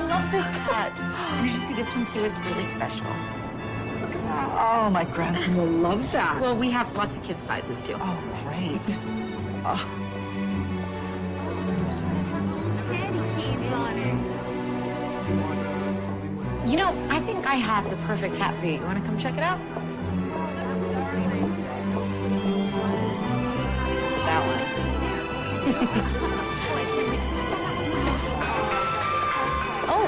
love this hat. You should see this one too. It's really special. Look at that. Oh, my grandson will love that. Well, we have lots of kids' sizes too. Oh, great. Oh. You know, I think I have the perfect hat for you. You want to come check it out? That one. Oh,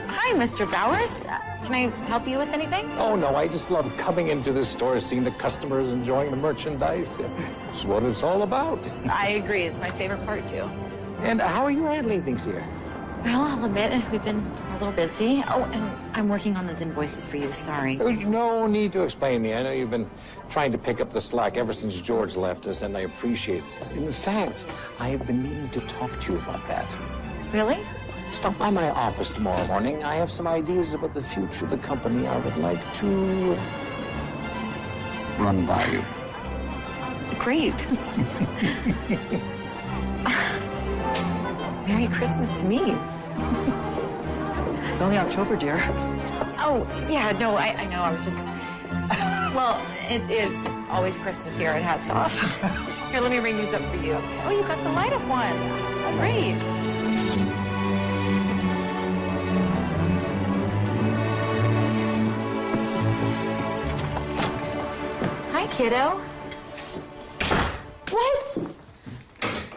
hi, Mr. Bowers. Can I help you with anything? Oh, no, I just love coming into this store, seeing the customers enjoying the merchandise. It's what it's all about. I agree. It's my favorite part, too. And how are you handling things here? Well, I'll admit, we've been a little busy. Oh, and I'm working on those invoices for you. Sorry. No need to explain me. I know you've been trying to pick up the slack ever since George left us, and I appreciate it. In fact, I have been meaning to talk to you about that. Really? Stop by my office tomorrow morning. I have some ideas about the future of the company I would like to run by you. Great. Merry Christmas to me. It's only October, dear. Oh, yeah, no, I know. I was just... Well, it is always Christmas here at Hats Off. Here, let me ring these up for you. Oh, you got the light-up one. Great. Hi, kiddo. What?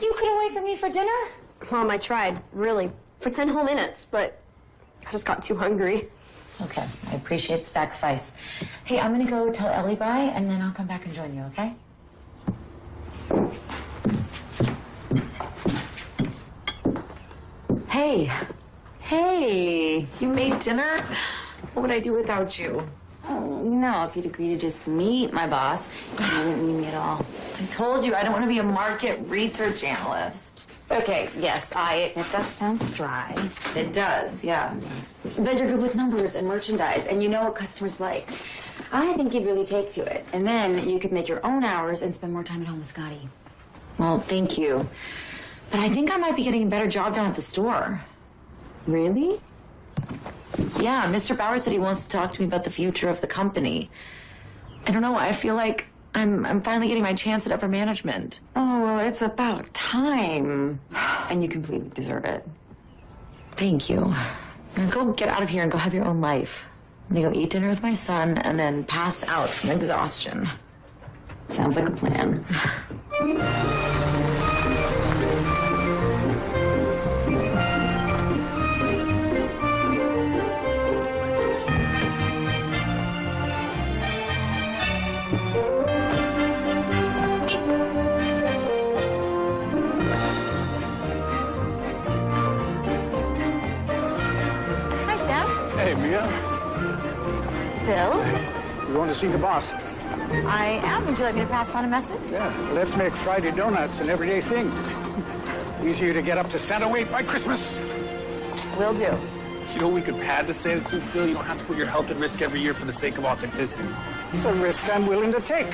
You couldn't wait for me for dinner? Mom, I tried, really, for 10 whole minutes, but I just got too hungry. It's okay. I appreciate the sacrifice. Hey, I'm gonna go tell Ellie bye, and then I'll come back and join you, okay? Hey. Hey, you made dinner? What would I do without you? Oh, no, if you'd agree to just meet my boss, you wouldn't need me at all. I told you I don't want to be a market research analyst. Okay, yes, I admit that sounds dry. It does, yeah. But you're good with numbers and merchandise, and you know what customers like. I think you'd really take to it. And then you could make your own hours and spend more time at home with Scotty. Well, thank you. But I think I might be getting a better job done at the store. Really? Yeah, Mr. Bowers said he wants to talk to me about the future of the company. I don't know, I feel like I'm finally getting my chance at upper management. Oh, well, it's about time. And you completely deserve it. Thank you. Now go get out of here and go have your own life. I'm gonna go eat dinner with my son and then pass out from exhaustion. Sounds like a plan. Hey, Mia. Phil? You want to see the boss? I am. Would you like me to pass on a message? Yeah, let's make Friday donuts an everyday thing. Easier to get up to Santa weight by Christmas. Will do. You know, we could pad the Santa suit, Phil. You don't have to put your health at risk every year for the sake of authenticity. It's a risk I'm willing to take.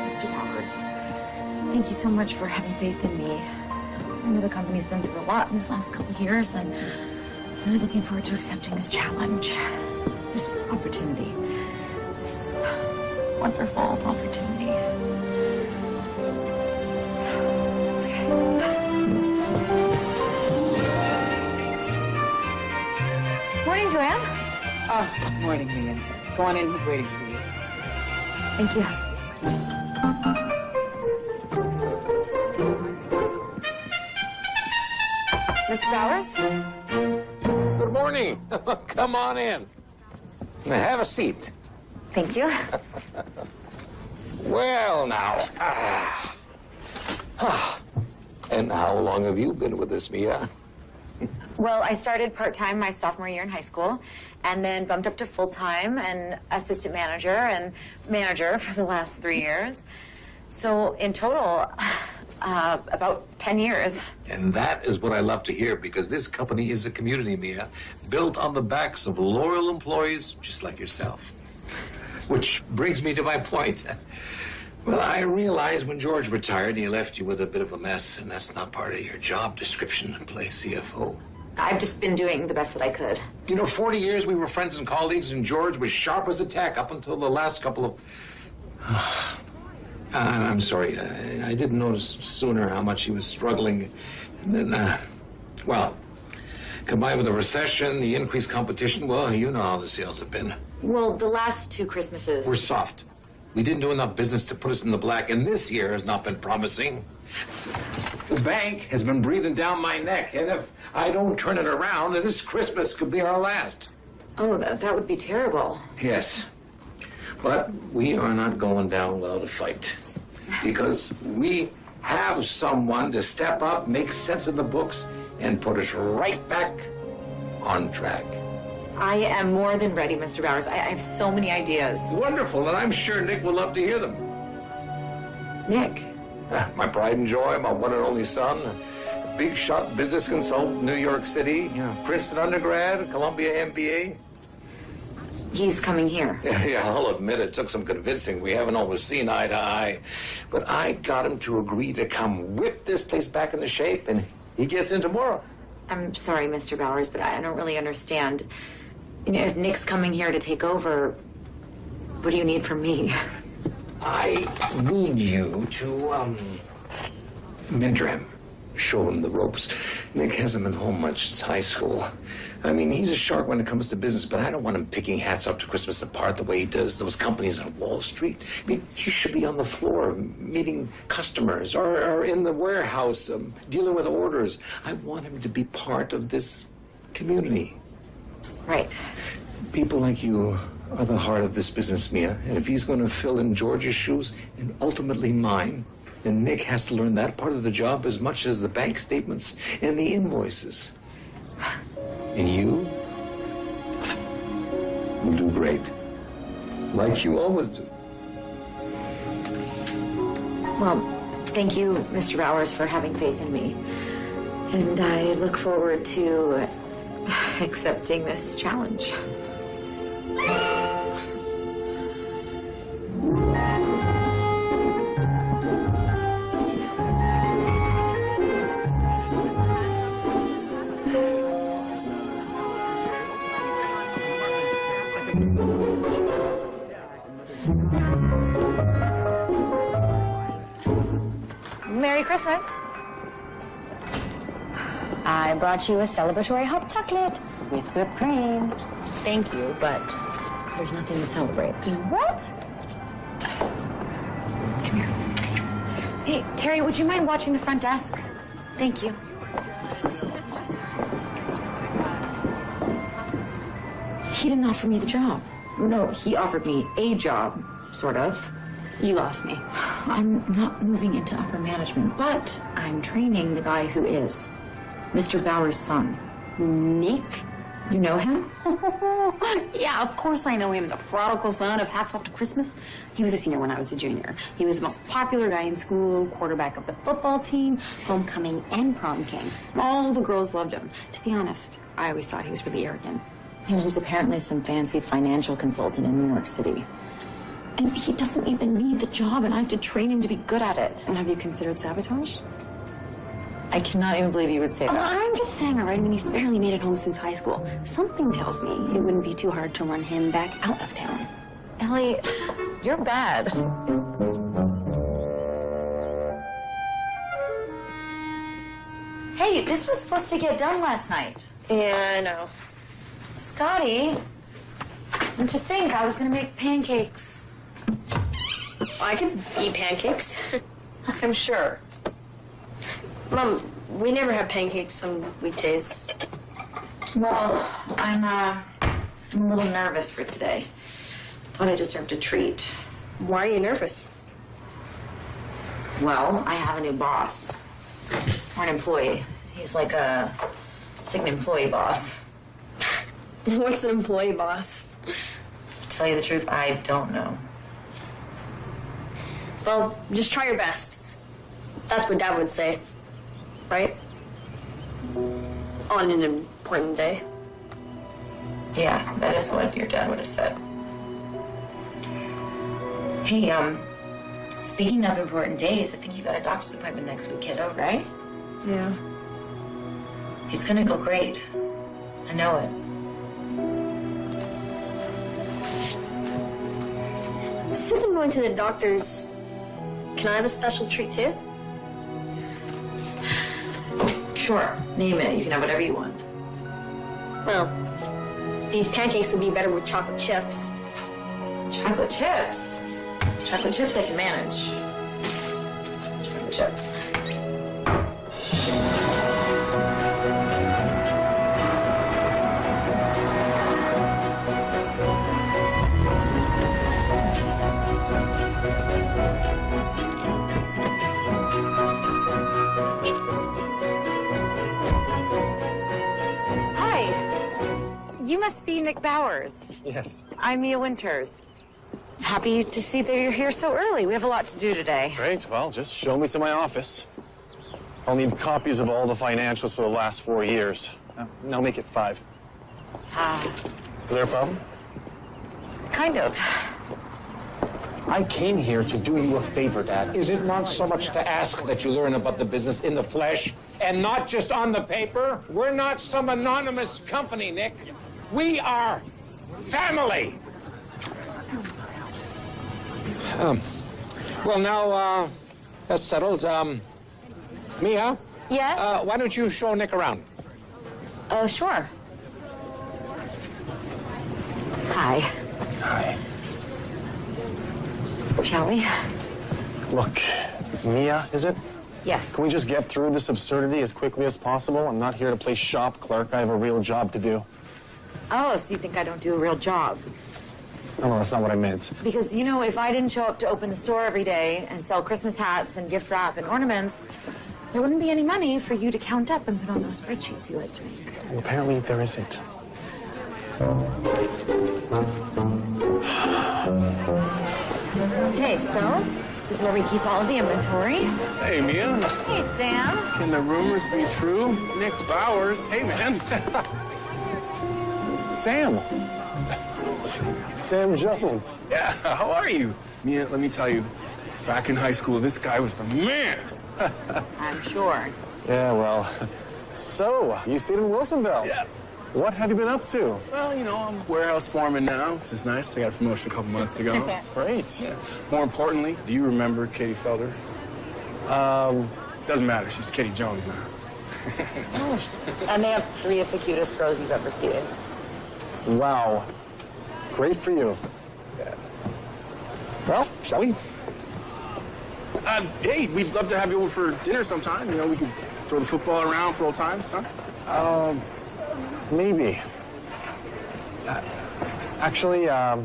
Mr. Bowers, thank you so much for having faith in me. I know the company's been through a lot these last couple of years, and I'm really looking forward to accepting this challenge, this opportunity, this wonderful opportunity. Morning, Joanne. Oh, morning, Megan. Go on in, he's waiting for you. Thank you. Mr. Bowers? Good morning. Come on in. Now, have a seat. Thank you. Well, now. And how long have you been with us, Mia? Well, I started part-time my sophomore year in high school, and then bumped up to full-time and assistant manager and manager for the last 3 years. So in total, about 10 years. And that is what I love to hear, because this company is a community, Mia, built on the backs of loyal employees just like yourself. Which brings me to my point. Well, I realized when George retired, he left you with a bit of a mess, and that's not part of your job description to play CFO. I've just been doing the best that I could. You know, 40 years we were friends and colleagues, and George was sharp as a tack up until the last couple of... I'm sorry. I didn't notice sooner how much he was struggling. And then, well, combined with the recession, the increased competition, well, you know how the sales have been. Well, the last 2 Christmases... We're soft. We didn't do enough business to put us in the black, and this year has not been promising. The bank has been breathing down my neck, and if I don't turn it around, this Christmas could be our last. Oh, that would be terrible. Yes. But we are not going down without a fight. Because we have someone to step up, make sense of the books, and put us right back on track. I am more than ready, Mr. Bowers. I have so many ideas. Wonderful, and I'm sure Nick will love to hear them. Nick? My pride and joy, my one and only son, a big shot business consultant, New York City, Princeton undergrad, Columbia MBA. He's coming here. Yeah, I'll admit it took some convincing. We haven't always seen eye to eye. But I got him to agree to come whip this place back into shape, and he gets in tomorrow. I'm sorry, Mr. Bowers, but I don't really understand. You know, if Nick's coming here to take over, what do you need from me? I need you to, mentor him. Show him the ropes. Nick hasn't been home much since high school. I mean, he's a shark when it comes to business, but I don't want him picking hats up to Christmas apart the way he does those companies on Wall Street. I mean, he should be on the floor meeting customers or in the warehouse dealing with orders. I want him to be part of this community. Right. People like you are the heart of this business, Mia. And if he's going to fill in George's shoes and ultimately mine, then Nick has to learn that part of the job as much as the bank statements and the invoices. And you will do great. Like you always do. Well, thank you, Mr. Bowers, for having faith in me. And I look forward to accepting this challenge. Merry Christmas. I brought you a celebratory hot chocolate with whipped cream. Thank you, but there's nothing to celebrate. What? Come here. Hey, Terry, would you mind watching the front desk? Thank you. He didn't offer me the job. No, he offered me a job, sort of. You lost me. I'm not moving into upper management, but I'm training the guy who is. Mr. Bowers' son. Nick? You know him? Yeah, of course I know him. The prodigal son of Hats Off to Christmas. He was a senior when I was a junior. He was the most popular guy in school, quarterback of the football team, homecoming and prom king. All the girls loved him. To be honest, I always thought he was really arrogant. He was apparently some fancy financial consultant in New York City. And he doesn't even need the job, and I have to train him to be good at it. And have you considered sabotage? I cannot even believe you would say Oh, that. I'm just saying, all right? I mean, he's barely made it home since high school. Something tells me it wouldn't be too hard to run him back out of town. Ellie, you're bad. Hey, this was supposed to get done last night. Yeah, I know. Scotty, and to think I was gonna make pancakes. I could eat pancakes. I'm sure. Mom, we never have pancakes on weekdays. Well, I'm a little nervous for today. Thought I deserved a treat. Why are you nervous? Well, I have a new boss. Or an employee. He's like an employee boss. What's an employee boss? To tell you the truth, I don't know. Well, just try your best. That's what Dad would say. Right? On an important day. Yeah, that is what your dad would have said. Hey, Speaking of important days, I think you got a doctor's appointment next week, kiddo, right? Yeah. It's gonna go great. I know it. Since I'm going to the doctor's, can I have a special treat too? Sure, name it. You can have whatever you want. Well, these pancakes would be better with chocolate chips. Chocolate chips? Chocolate chips I can manage. Chocolate chips. You must be Nick Bowers. Yes. I'm Mia Winters. Happy to see that you're here so early. We have a lot to do today. Great. Well, just show me to my office. I'll need copies of all the financials for the last 4 years. Now make it 5. Is there a problem? Kind of. I came here to do you a favor, Dad. Is it not so much to ask that you learn about the business in the flesh and not just on the paper? We're not some anonymous company, Nick. We are family. Well, now that's settled. Mia? Yes? Why don't you show Nick around? Oh, sure. Hi. Hi. Shall we? Look, Mia, is it? Yes. Can we just get through this absurdity as quickly as possible? I'm not here to play shop clerk. I have a real job to do. Oh, so you think I don't do a real job? No, that's not what I meant. Because, you know, if I didn't show up to open the store every day and sell Christmas hats and gift wrap and ornaments, there wouldn't be any money for you to count up and put on those spreadsheets you like to make. Well, apparently there isn't. Okay, so this is where we keep all of the inventory. Hey, Mia. Hey, Sam. Can the rumors be true? Nick Bowers. Hey, man. Sam. Sam Jones. Yeah, how are you? Mia, let me tell you, back in high school, this guy was the man. I'm sure. Yeah, well, so you stayed in Wilsonville. Yeah. What have you been up to? Well, you know, I'm warehouse foreman now, which is nice. I got a promotion a couple months ago. That's great. Yeah. More importantly, do you remember Katie Felder? Doesn't matter. She's Katie Jones now. And they have 3 of the cutest girls you've ever seen. Wow. Great for you. Yeah. Well, shall we? Hey, we'd love to have you over for dinner sometime. You know, we could throw the football around for old times, huh? Maybe. Actually, I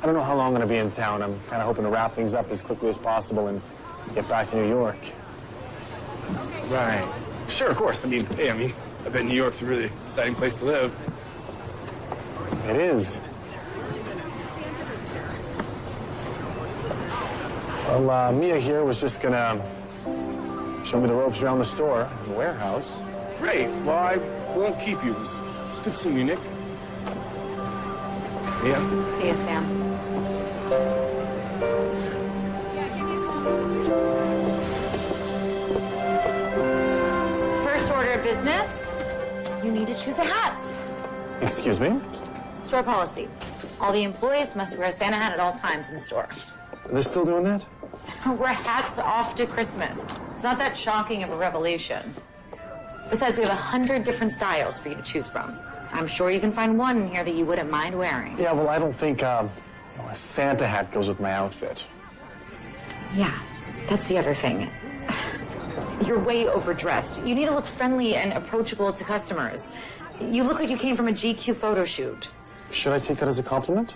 don't know how long I'm going to be in town. I'm kind of hoping to wrap things up as quickly as possible and get back to New York. Right. Sure, of course. I bet New York's a really exciting place to live. It is. Well, Mia here was just going to show me the ropes around the store and the warehouse. Great. Well, I won't keep you. It's good seeing you, Nick. Yeah. See you, Sam. First order of business, you need to choose a hat. Excuse me? Store policy. All the employees must wear a Santa hat at all times in the store. They're still doing that? We're hats off to Christmas. It's not that shocking of a revelation. Besides, we have 100 different styles for you to choose from. I'm sure you can find one in here that you wouldn't mind wearing. Yeah, well, I don't think a Santa hat goes with my outfit. Yeah, that's the other thing. You're way overdressed. You need to look friendly and approachable to customers. You look like you came from a GQ photo shoot. Should I take that as a compliment?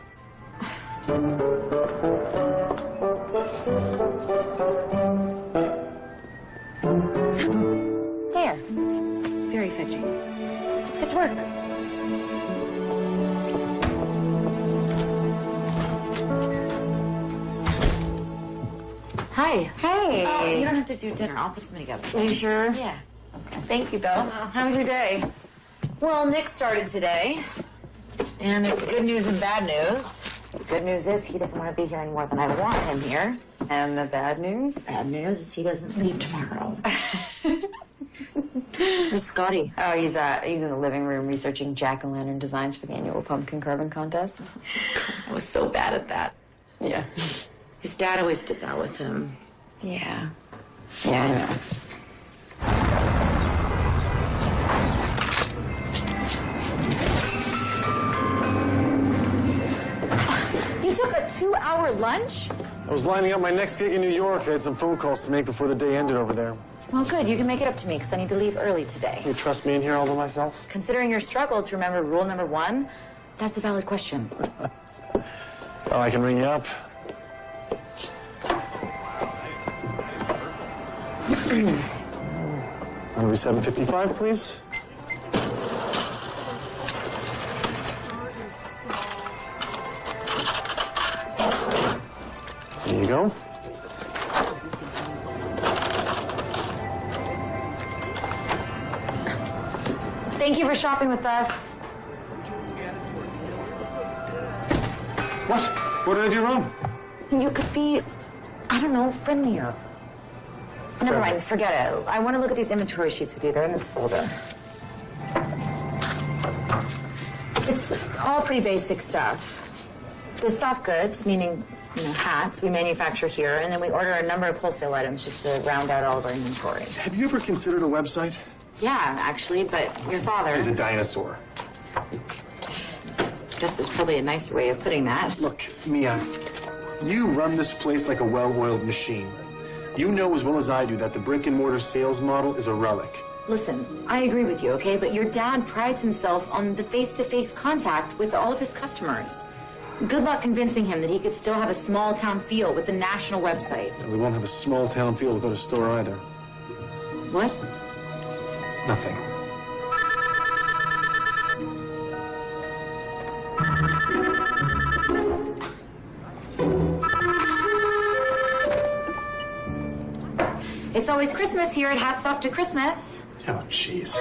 There. Very fetching. Let's get to work. Hi. Hey. Oh, you don't have to do dinner. I'll put something together. Are you sure? Yeah. Thank you, though. How was your day? Well, Nick started today, and there's good news and bad news. The good news is he doesn't want to be here any more than I want him here. And the bad news? Bad news is he doesn't leave tomorrow. Where's Scotty? Oh, he's in the living room researching jack-o'-lantern designs for the annual pumpkin carving contest. I was so bad at that. Yeah. His dad always did that with him. Yeah. Yeah, I know. You took a 2-hour lunch? I was lining up my next gig in New York. I had some phone calls to make before the day ended over there. Well, good. You can make it up to me because I need to leave early today. You trust me in here all by myself? Considering your struggle to remember rule number 1, that's a valid question. Well, I can ring you up. Number 755, please. There you go. Thank you for shopping with us. What? What did I do wrong? You could be, I don't know, friendlier. Never mind, forget it. I want to look at these inventory sheets with you. They're in this folder. It's all pretty basic stuff. The soft goods, meaning, hats, we manufacture here, and then we order a number of wholesale items just to round out all of our inventory. Have you ever considered a website? Yeah, actually, but your father... Is a dinosaur. Guess there's probably a nicer way of putting that. Look, Mia, you run this place like a well-oiled machine. You know as well as I do that the brick-and-mortar sales model is a relic. Listen, I agree with you, okay? But your dad prides himself on the face-to-face contact with all of his customers. Good luck convincing him that he could still have a small-town feel with a national website. And we won't have a small-town feel without a store either. What? Nothing. It's always Christmas here at Hats Off to Christmas. Oh, jeez.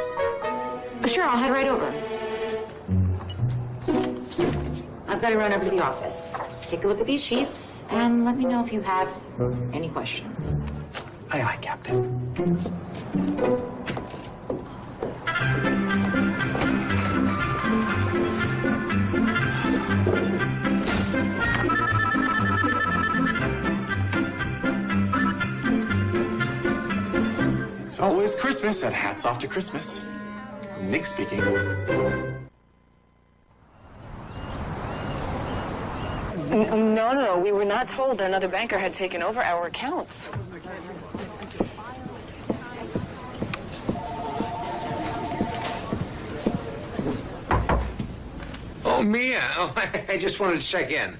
Sure, I'll head right over. I've got to run over to the office. Take a look at these sheets and let me know if you have any questions. Aye, aye, Captain. It's always Christmas at Hats Off to Christmas. Nick speaking. No. We were not told that another banker had taken over our accounts. Oh, Mia. Oh, I just wanted to check in.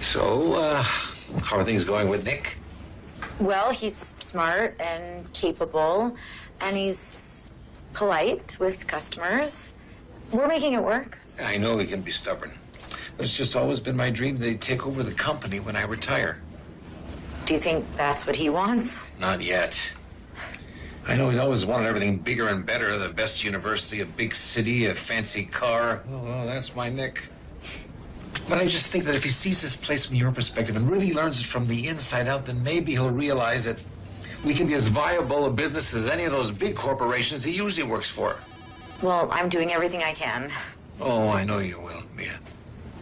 So, how are things going with Nick? Well, he's smart and capable, and he's polite with customers. We're making it work. I know he can be stubborn, but it's just always been my dream that he'd take over the company when I retire. Do you think that's what he wants? Not yet. I know he's always wanted everything bigger and better, the best university, a big city, a fancy car. Oh, that's my Nick. But I just think that if he sees this place from your perspective and really learns it from the inside out, then maybe he'll realize that we can be as viable a business as any of those big corporations he usually works for. Well, I'm doing everything I can. Oh, I know you will, Mia.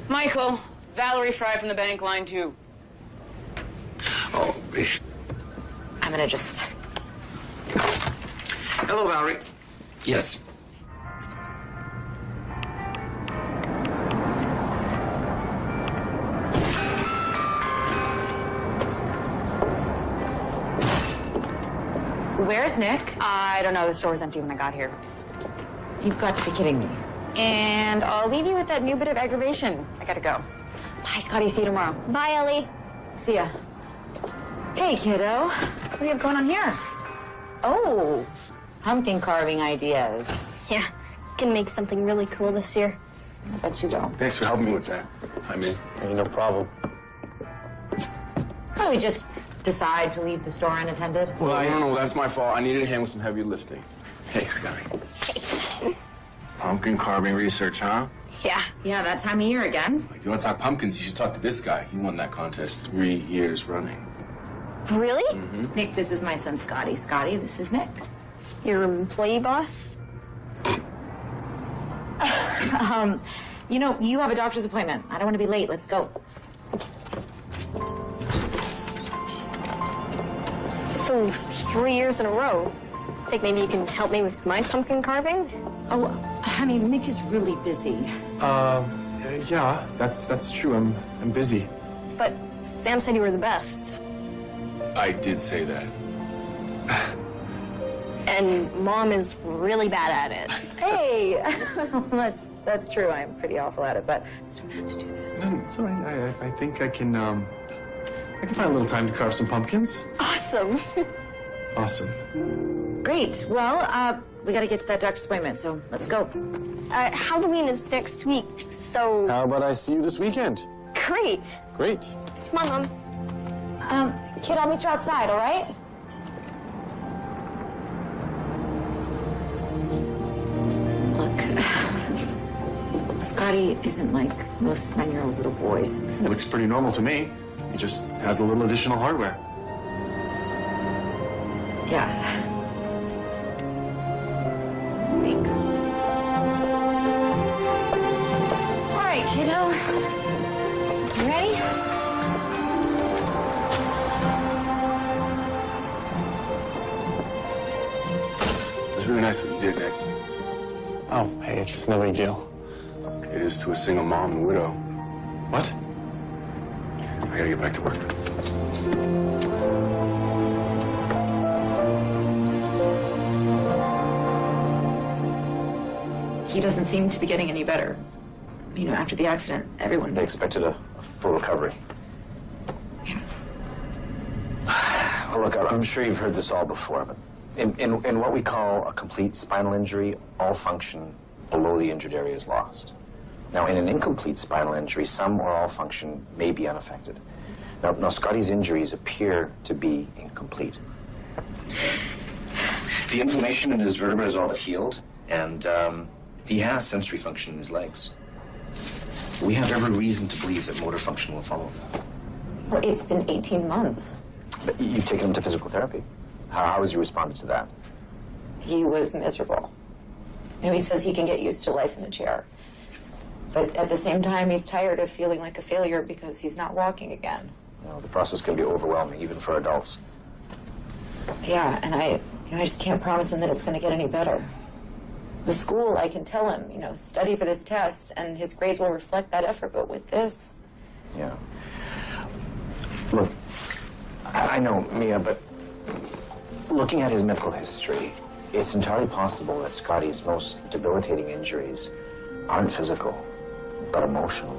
Michael, Valerie Fry from the bank, line 2. Oh, I'm gonna just... hello, Valerie. Yes. Where's Nick? I don't know. The store was empty when I got here. You've got to be kidding me. And I'll leave you with that new bit of aggravation. I gotta go. Bye, Scotty. See you tomorrow. Bye, Ellie. See ya. Hey, kiddo. What do you have going on here? Oh, pumpkin carving ideas. Yeah, can make something really cool this year. I bet you will. Thanks for helping me with that. I mean, hey, no problem. Probably just decide to leave the store unattended. Well, no, that's my fault. I needed a hand with some heavy lifting. Hey, Scotty. Pumpkin carving research, huh? Yeah. Yeah, that time of year again. If you want to talk pumpkins, you should talk to this guy. He won that contest 3 years running. Really? Nick, this is my son, Scotty. Scotty, this is Nick. Your employee boss? You know, you have a doctor's appointment. I don't want to be late. Let's go. So 3 years in a row. Think maybe you can help me with my pumpkin carving? Oh, honey, Nick is really busy. Yeah, that's true. I'm busy. But Sam said you were the best. I did say that. And Mom is really bad at it. Hey! that's true. I'm pretty awful at it, but you don't have to do that. No, it's all right. I think I can find a little time to carve some pumpkins. Awesome. Awesome. Great. Well, we got to get to that doctor's appointment, so let's go. Halloween is next week, so... How about I see you this weekend? Great. Great. Come on, Mom. Kid, I'll meet you outside, all right? Look, Scotty isn't like most 9-year-old little boys. It looks pretty normal to me. He just has a little additional hardware. Yeah. Thanks. All right, kiddo. You ready? It was really nice what you did, Nick. Oh, hey, it's no big deal. It is to a single mom and widow. What? I gotta get back to work. He doesn't seem to be getting any better. You know, after the accident, everyone... They expected a full recovery. Yeah. Well, look, I'm sure you've heard this all before, but in what we call a complete spinal injury, all function below the injured area is lost. Now, in an incomplete spinal injury, some or all function may be unaffected. Now Scotty's injuries appear to be incomplete. The inflammation in his vertebra is all but healed, and he has sensory function in his legs. We have every reason to believe that motor function will follow. Well, it's been 18 months. But you've taken him to physical therapy. How has he responded to that? He was miserable. You know, he says he can get used to life in the chair. But at the same time, he's tired of feeling like a failure because he's not walking again. You know, the process can be overwhelming, even for adults. Yeah, and I just can't promise him that it's going to get any better. With school, I can tell him, study for this test, and his grades will reflect that effort. But with this... Yeah. Look, I know, Mia, but looking at his medical history, it's entirely possible that Scotty's most debilitating injuries aren't physical, but emotional.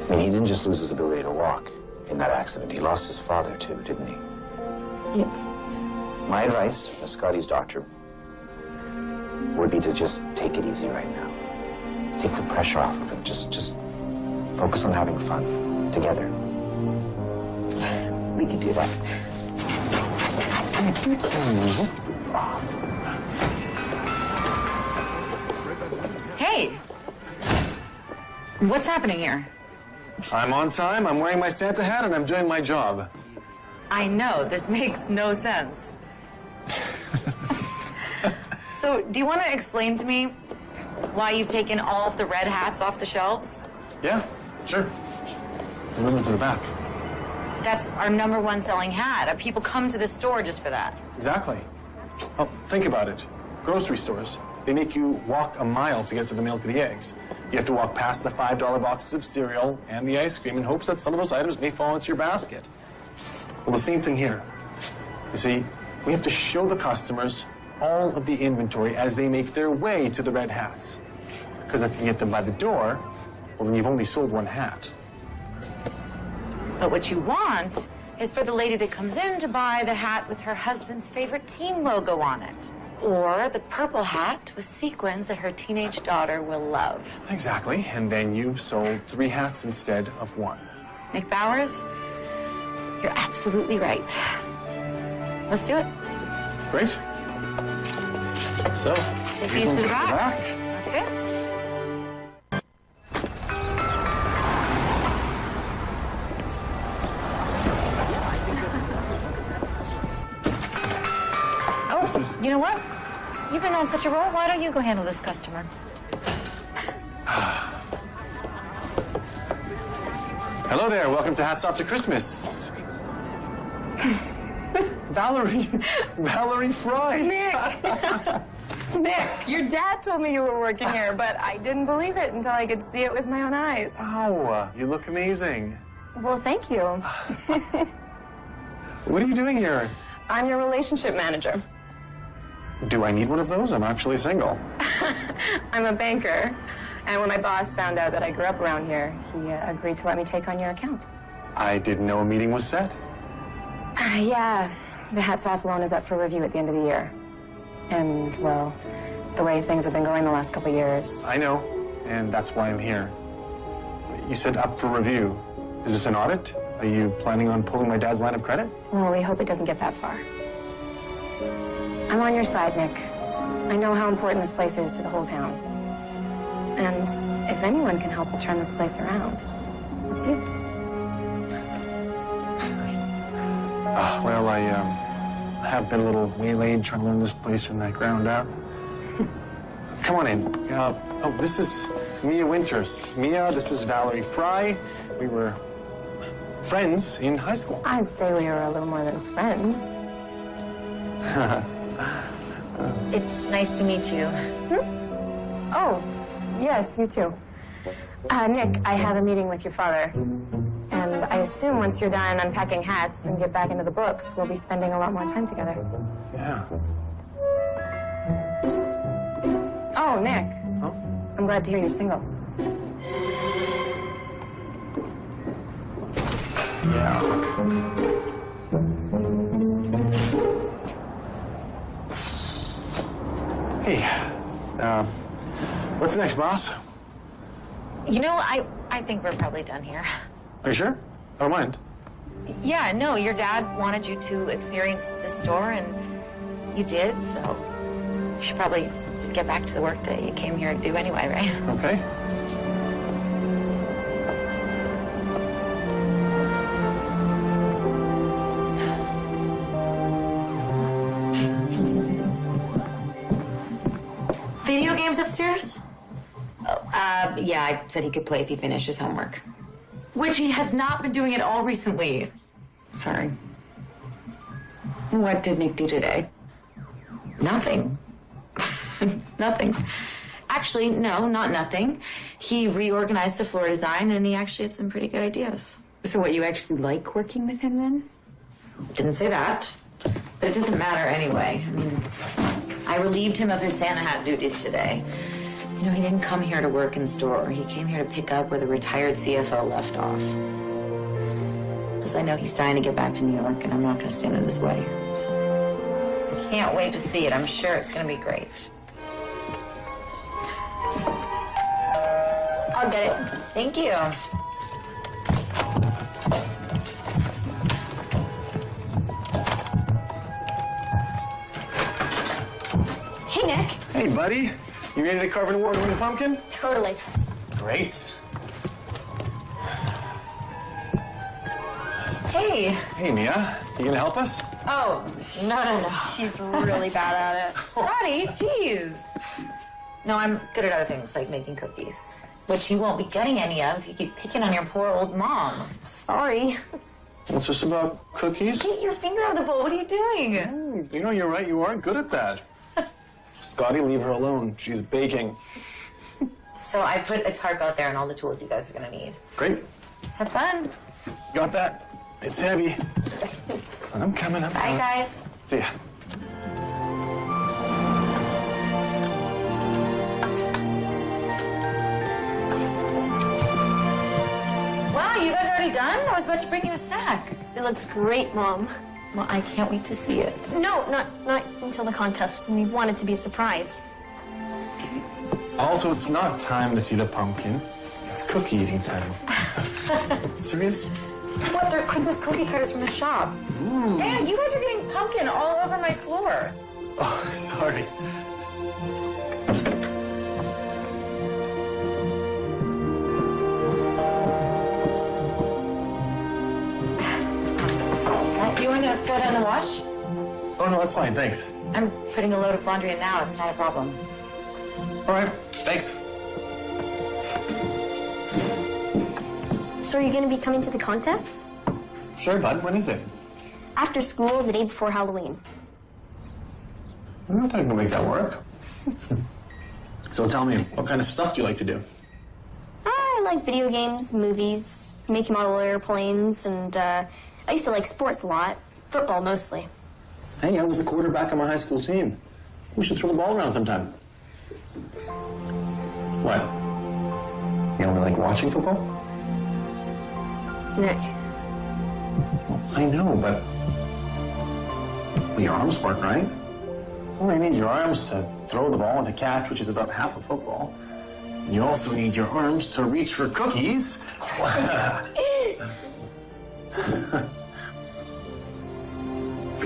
I mean, he didn't just lose his ability to walk in that accident. He lost his father, too, didn't he? Yeah. My advice as Scotty's doctor would be to just take it easy right now. Take the pressure off of him. Just focus on having fun together. We can do that. Hey! What's happening here? I'm on time, I'm wearing my Santa hat, and I'm doing my job. I know, this makes no sense. So, do you want to explain to me why you've taken all of the red hats off the shelves? Yeah, sure. Move them to the back. That's our #1 selling hat. People come to the store just for that. Exactly. Well, think about it. Grocery stores, they make you walk a mile to get to the milk or the eggs. You have to walk past the $5 boxes of cereal and the ice cream in hopes that some of those items may fall into your basket. Well, the same thing here. You see, we have to show the customers all of the inventory as they make their way to the red hats. Because if you get them by the door, well, then you've only sold one hat. But what you want is for the lady that comes in to buy the hat with her husband's favorite team logo on it. Or the purple hat with sequins that her teenage daughter will love. Exactly, and then you've sold 3 hats instead of 1. Nick Bowers, you're absolutely right. Let's do it. Great. So, Take these to the back. Okay. This is... You know what? You've been on such a roll. Why don't you go handle this customer? Hello there. Welcome to Hats Off to Christmas. Valerie Fry. Nick, your dad told me you were working here, but I didn't believe it until I could see it with my own eyes. Wow, you look amazing. Well, thank you. What are you doing here? I'm your relationship manager. Do I need one of those? I'm actually single. I'm a banker. And when my boss found out that I grew up around here, he agreed to let me take on your account. I didn't know a meeting was set. Yeah, the Hats Off loan is up for review at the end of the year. And, well, the way things have been going the last couple of years. I know, and that's why I'm here. You said up for review. Is this an audit? Are you planning on pulling my dad's line of credit? Well, we hope it doesn't get that far. I'm on your side, Nick. I know how important this place is to the whole town. And if anyone can help to turn this place around, it's you. Well, I have been a little waylaid trying to learn this place from that ground up. Come on in. Oh, this is Mia Winters. Mia, this is Valerie Fry. We were friends in high school. I'd say we were a little more than friends. It's nice to meet you. Oh, yes, you too. Nick, I have a meeting with your father. And I assume once you're done unpacking hats and get back into the books, we'll be spending a lot more time together. Yeah. Oh, Nick. Oh? I'm glad to hear you're single. Yeah. Hey, what's next, boss? You know, I think we're probably done here. Are you sure? I don't mind. Yeah, no, your dad wanted you to experience the store, and you did, so you should probably get back to the work that you came here to do anyway, right? Okay. Video games upstairs? Yeah, I said he could play if he finished his homework. Which he has not been doing at all recently. Sorry. What did Nick do today? Nothing. Nothing. Actually, no, not nothing. He reorganized the floor design, and he actually had some pretty good ideas. So what, you actually like working with him then? Didn't say that. But it doesn't matter anyway. I mean, I relieved him of his Santa hat duties today. You know, he didn't come here to work in the store. He came here to pick up where the retired CFO left off. Because I know he's dying to get back to New York, and I'm not going to stand in his way. So I can't wait to see it. I'm sure it's going to be great. I'll get it. Thank you. Hey, Nick. Hey, buddy. You ready to carve an award-winning pumpkin? Totally. Great. Hey. Hey, Mia. You gonna help us? Oh, no. She's really bad at it. Scotty, jeez. No, I'm good at other things, like making cookies. Which you won't be getting any of if you keep picking on your poor old mom. Sorry. What's this about cookies? Get your finger out of the bowl. What are you doing? You know, you're right. You aren't good at that. Scotty, leave her alone. She's baking. So I put a tarp out there and all the tools you guys are going to need. Great. Have fun. Got that? It's heavy. I'm coming. Bye, guys. See ya. Wow, you guys already done? I was about to bring you a snack. It looks great, Mom. Well, I can't wait to see it. No, not until the contest. We want it to be a surprise. Also, it's not time to see the pumpkin. It's cookie eating time. Serious? What? They're Christmas cookie cutters from the shop. Man, you guys are getting pumpkin all over my floor. Oh, sorry. You want to go down the wash? Oh, no, that's fine, thanks. I'm putting a load of laundry in now. It's not a problem. All right, thanks. So are you going to be coming to the contest? Sure, bud, when is it? After school, the day before Halloween. I'm not going to make that work. So tell me, what kind of stuff do you like to do? I like video games, movies, making model airplanes, and I used to like sports a lot. Football mostly. Hey, I was the quarterback on my high school team. We should throw the ball around sometime. What? You don't like watching football? Nick. I know, but well, your arms work, right? Well, you need your arms to throw the ball and to catch, which is about half of football. And you also need your arms to reach for cookies.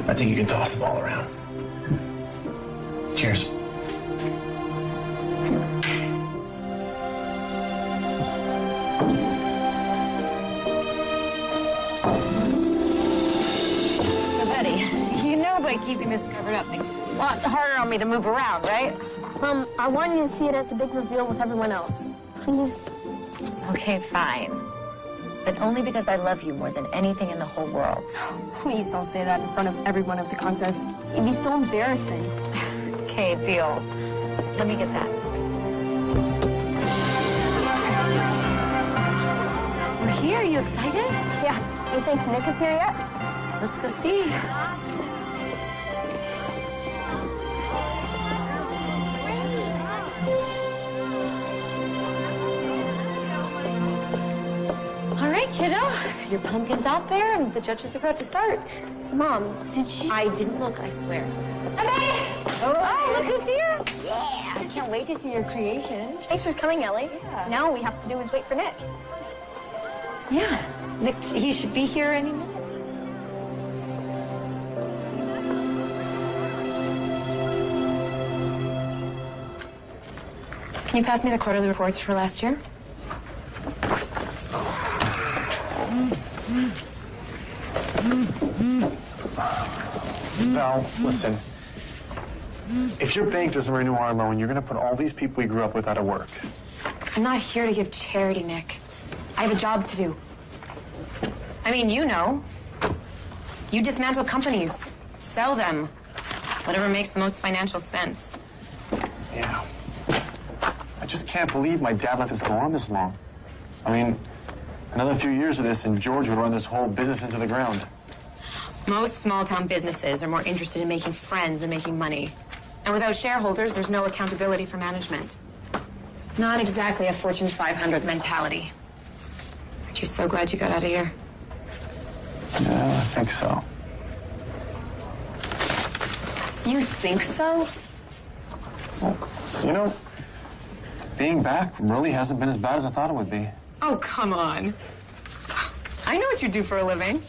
I think you can toss the ball around. Cheers. So, Betty, you know by keeping this covered up makes it a lot harder on me to move around, right? Mom, I want you to see it at the big reveal with everyone else. Please. Okay, fine. But only because I love you more than anything in the whole world. Please don't say that in front of everyone at the contest. It'd be so embarrassing. Okay, deal. Let me get that. We're here. Are you excited? Yeah. Do you think Nick is here yet? Let's go see. All right, kiddo. Your pumpkin's out there, and the judges are about to start. Mom, did you... I didn't look, I swear. Oh, look who's here. Yeah, I can't wait to see your creation. Thanks for coming, Ellie. Yeah. Now all we have to do is wait for Nick. Yeah. Nick, he should be here any minute. Can you pass me the quarterly reports for last year? Val, listen. If your bank doesn't renew our loan, you're going to put all these people we grew up with out of work. I'm not here to give charity, Nick. I have a job to do. I mean, you know. You dismantle companies, sell them, whatever makes the most financial sense. Yeah. I just can't believe my dad let this go on this long. I mean, another few years of this and George would run this whole business into the ground. Most small-town businesses are more interested in making friends than making money. And without shareholders, there's no accountability for management. Not exactly a Fortune 500 mentality. Aren't you so glad you got out of here? Yeah, I think so. You think so? Well, you know, being back really hasn't been as bad as I thought it would be. Oh, come on. I know what you do for a living.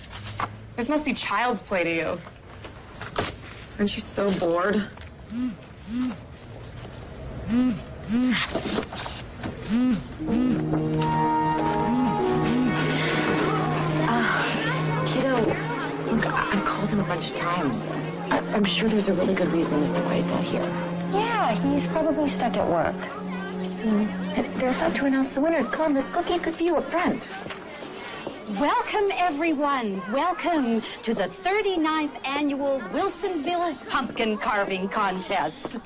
This must be child's play to you. Aren't you so bored? Kiddo, look, I've called him a bunch of times. I'm sure there's a really good reason as to why he's not here. Yeah, he's probably stuck at work. They're about to announce the winners. Come on, let's go get a good view up front. Welcome, everyone. Welcome to the 39th annual Wilsonville Pumpkin Carving Contest.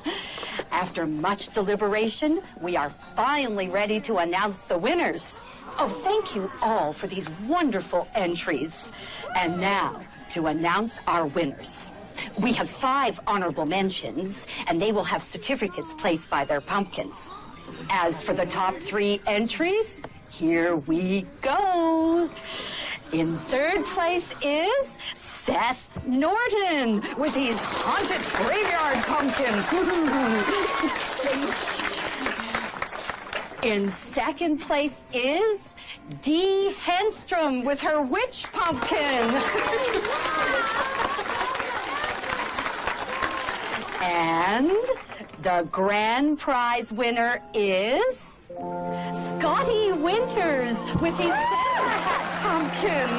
After much deliberation, we are finally ready to announce the winners. Oh, thank you all for these wonderful entries. And now, to announce our winners. We have 5 honorable mentions, and they will have certificates placed by their pumpkins. As for the top 3 entries, here we go. In 3rd place is Seth Norton with his haunted graveyard pumpkin. In 2nd place is Dee Henstrom with her witch pumpkin. And the grand prize winner is Scotty Winters with his Santa Hat pumpkin.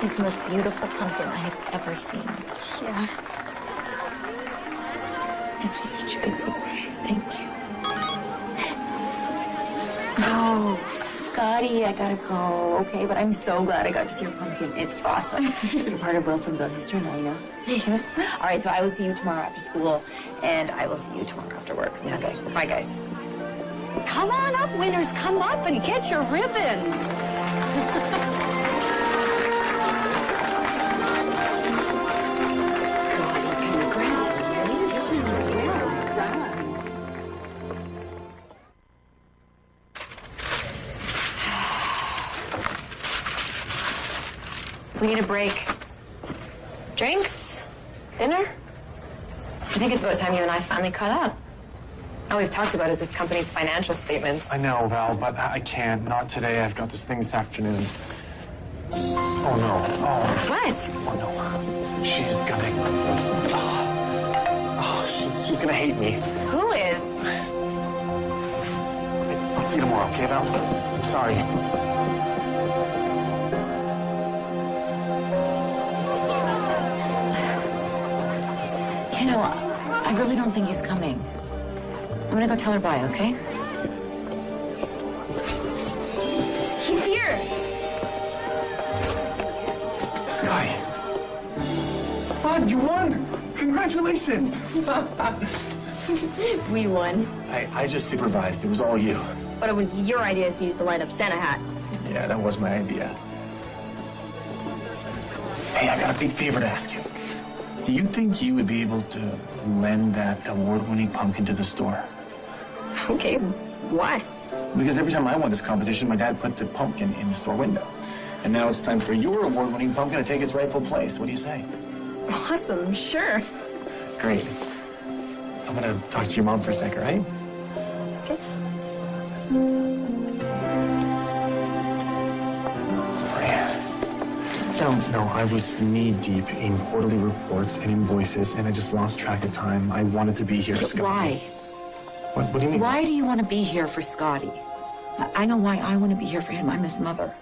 is the most beautiful pumpkin I have ever seen. Yeah. This was such a good surprise. Thank you. Oh, Scotty, I gotta go. Okay, but I'm so glad I got to see your pumpkin. It's awesome. You're part of Wilsonville history now, you know? Yeah. All right, so I will see you tomorrow after school, and I will see you tomorrow after work. Okay, bye, guys. Come on up, winners. Come up and get your ribbons. We need a break. Drinks? Dinner? I think it's about time you and I finally caught up. All we've talked about is this company's financial statements. I know, Val, but I can't. Not today. I've got this thing this afternoon. Oh, no. Oh. What? Oh, no. She's gonna... Oh, she's gonna hate me. Who is? I'll see you tomorrow, okay, Val? I'm sorry. Kiddo, I really don't think he's coming. I'm gonna go tell her bye, okay? He's here! Scotty. Bud, you won! Congratulations! We won. I just supervised. It was all you. But it was your idea to use the light up Santa hat. Yeah, that was my idea. Hey, I got a big favor to ask you. Do you think you would be able to lend that award-winning pumpkin to the store? Okay, why? Because every time I won this competition, my dad put the pumpkin in the store window. And now it's time for your award-winning pumpkin to take its rightful place. What do you say? Awesome, sure. Great. I'm gonna talk to your mom for a sec, all right? Okay. Sorry. Just don't. No, I was knee-deep in quarterly reports and invoices, and I just lost track of time. I wanted to be here. Why? What do you mean? Why do you want to be here for Scotty? I know why I want to be here for him. I'm his mother.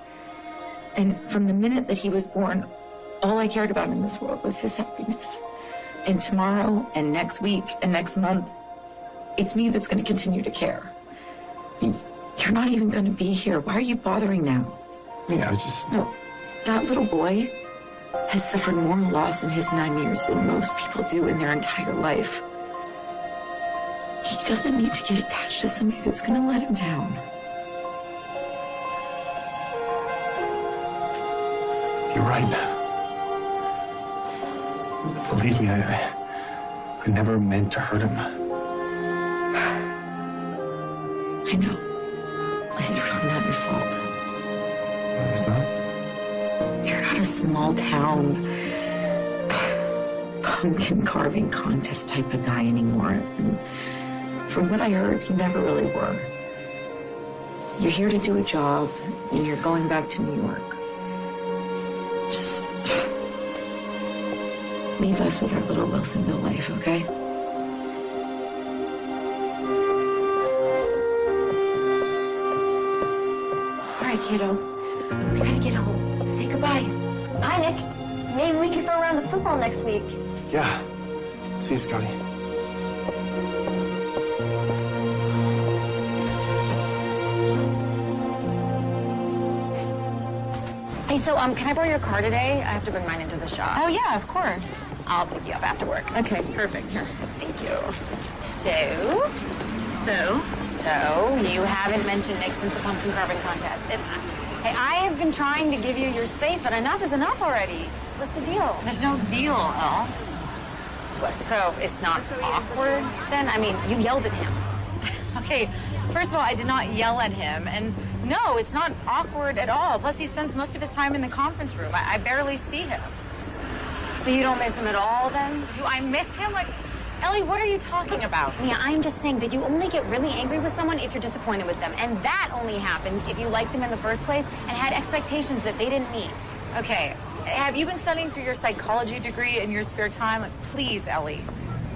And from the minute that he was born, all I cared about in this world was his happiness. And tomorrow and next week and next month, it's me that's going to continue to care. You're not even going to be here. Why are you bothering now? Yeah, I was just... No, that little boy has suffered more loss in his 9 years than most people do in their entire life. He doesn't need to get attached to somebody that's going to let him down. You're right. Believe me, I never meant to hurt him. I know. It's really not your fault. No, it's not? You're not a small town pumpkin carving contest type of guy anymore. And from what I heard, you never really were. You're here to do a job, and you're going back to New York. Just leave us with our little Wilsonville life, okay? All right, kiddo. We gotta get home. Say goodbye. Hi, Nick. Maybe we could throw around the football next week. Yeah. See you, Scotty. Hey, so, can I borrow your car today? I have to bring mine into the shop. Oh, yeah, of course. I'll pick you up after work. Okay, perfect. Here. Thank you. So, you haven't mentioned Nick since the pumpkin carving contest. Hey, I have been trying to give you your space, but enough is enough already. What's the deal? There's no deal, Elle. What, so it's not awkward then? I mean, you yelled at him. Okay, first of all, I did not yell at him, and no, it's not awkward at all. Plus, he spends most of his time in the conference room. I barely see him. So you don't miss him at all then? Do I miss him? Like, Ellie, what are you talking about? Yeah, I'm just saying that you only get really angry with someone if you're disappointed with them. And that only happens if you liked them in the first place and had expectations that they didn't meet. Okay, have you been studying for your psychology degree in your spare time? Like, please, Ellie.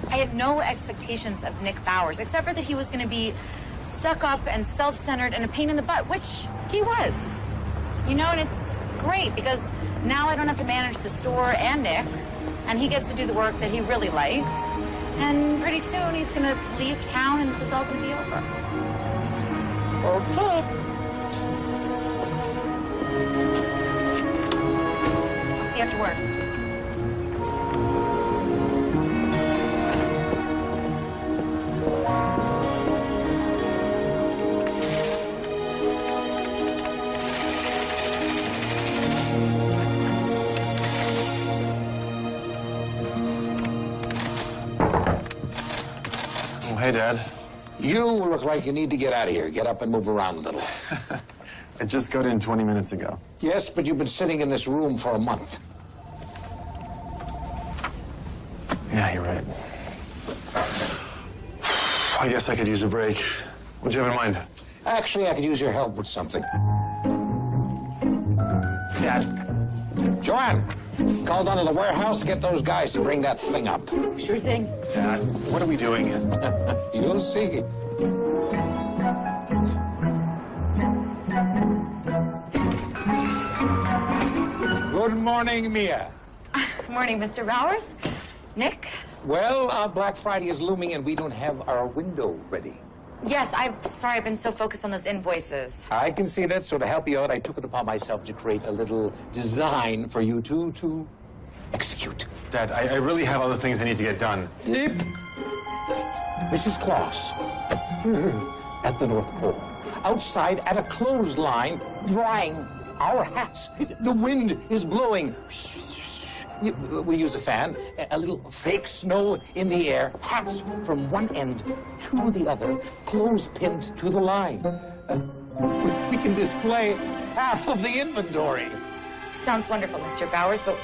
I had no expectations of Nick Bowers, except for that he was going to be stuck up and self-centered and a pain in the butt, which he was. You know, and it's great because Now I don't have to manage the store and Nick, and he gets to do the work that he really likes. And pretty soon he's gonna leave town and this is all gonna be over. Okay. I'll see you after work. Oh, hey, Dad. You look like you need to get out of here. Get up and move around a little. I just got in 20 minutes ago. Yes, but you've been sitting in this room for a month. Yeah, you're right. I guess I could use a break. What'd you have in mind? Actually, I could use your help with something. Dad. Joanne, call down to the warehouse to get those guys to bring that thing up. Sure thing. Dad, what are we doing? You'll see. Good morning, Mia. Good morning, Mr. Bowers. Nick? Well, Black Friday is looming and we don't have our window ready. Yes, I'm sorry, I've been so focused on those invoices. I can see that, so to help you out, I took it upon myself to create a little design for you to execute. Dad, I really have other things I need to get done. Mrs. Claus, at the North Pole, outside at a clothesline, drying our hats. The wind is blowing. We use a fan, a little fake snow in the air, hats from one end to the other, clothes pinned to the line. We can display half of the inventory. Sounds wonderful, Mr. Bowers, but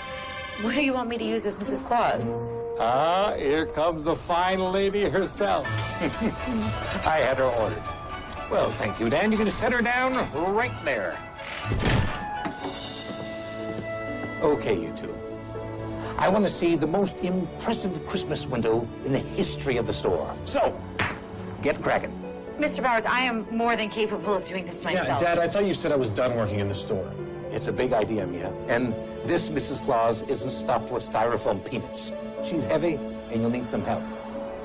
what do you want me to use as Mrs. Claus? Ah, here comes the fine lady herself. I had her ordered. Well, thank you, Dan. You can set her down right there. Okay, you two. I want to see the most impressive Christmas window in the history of the store. So, get cracking. Mr. Bowers, I am more than capable of doing this myself. Yeah, Dad, I thought you said I was done working in the store. It's a big idea, Mia. And this Mrs. Claus isn't stuffed with styrofoam peanuts. She's heavy, and you'll need some help.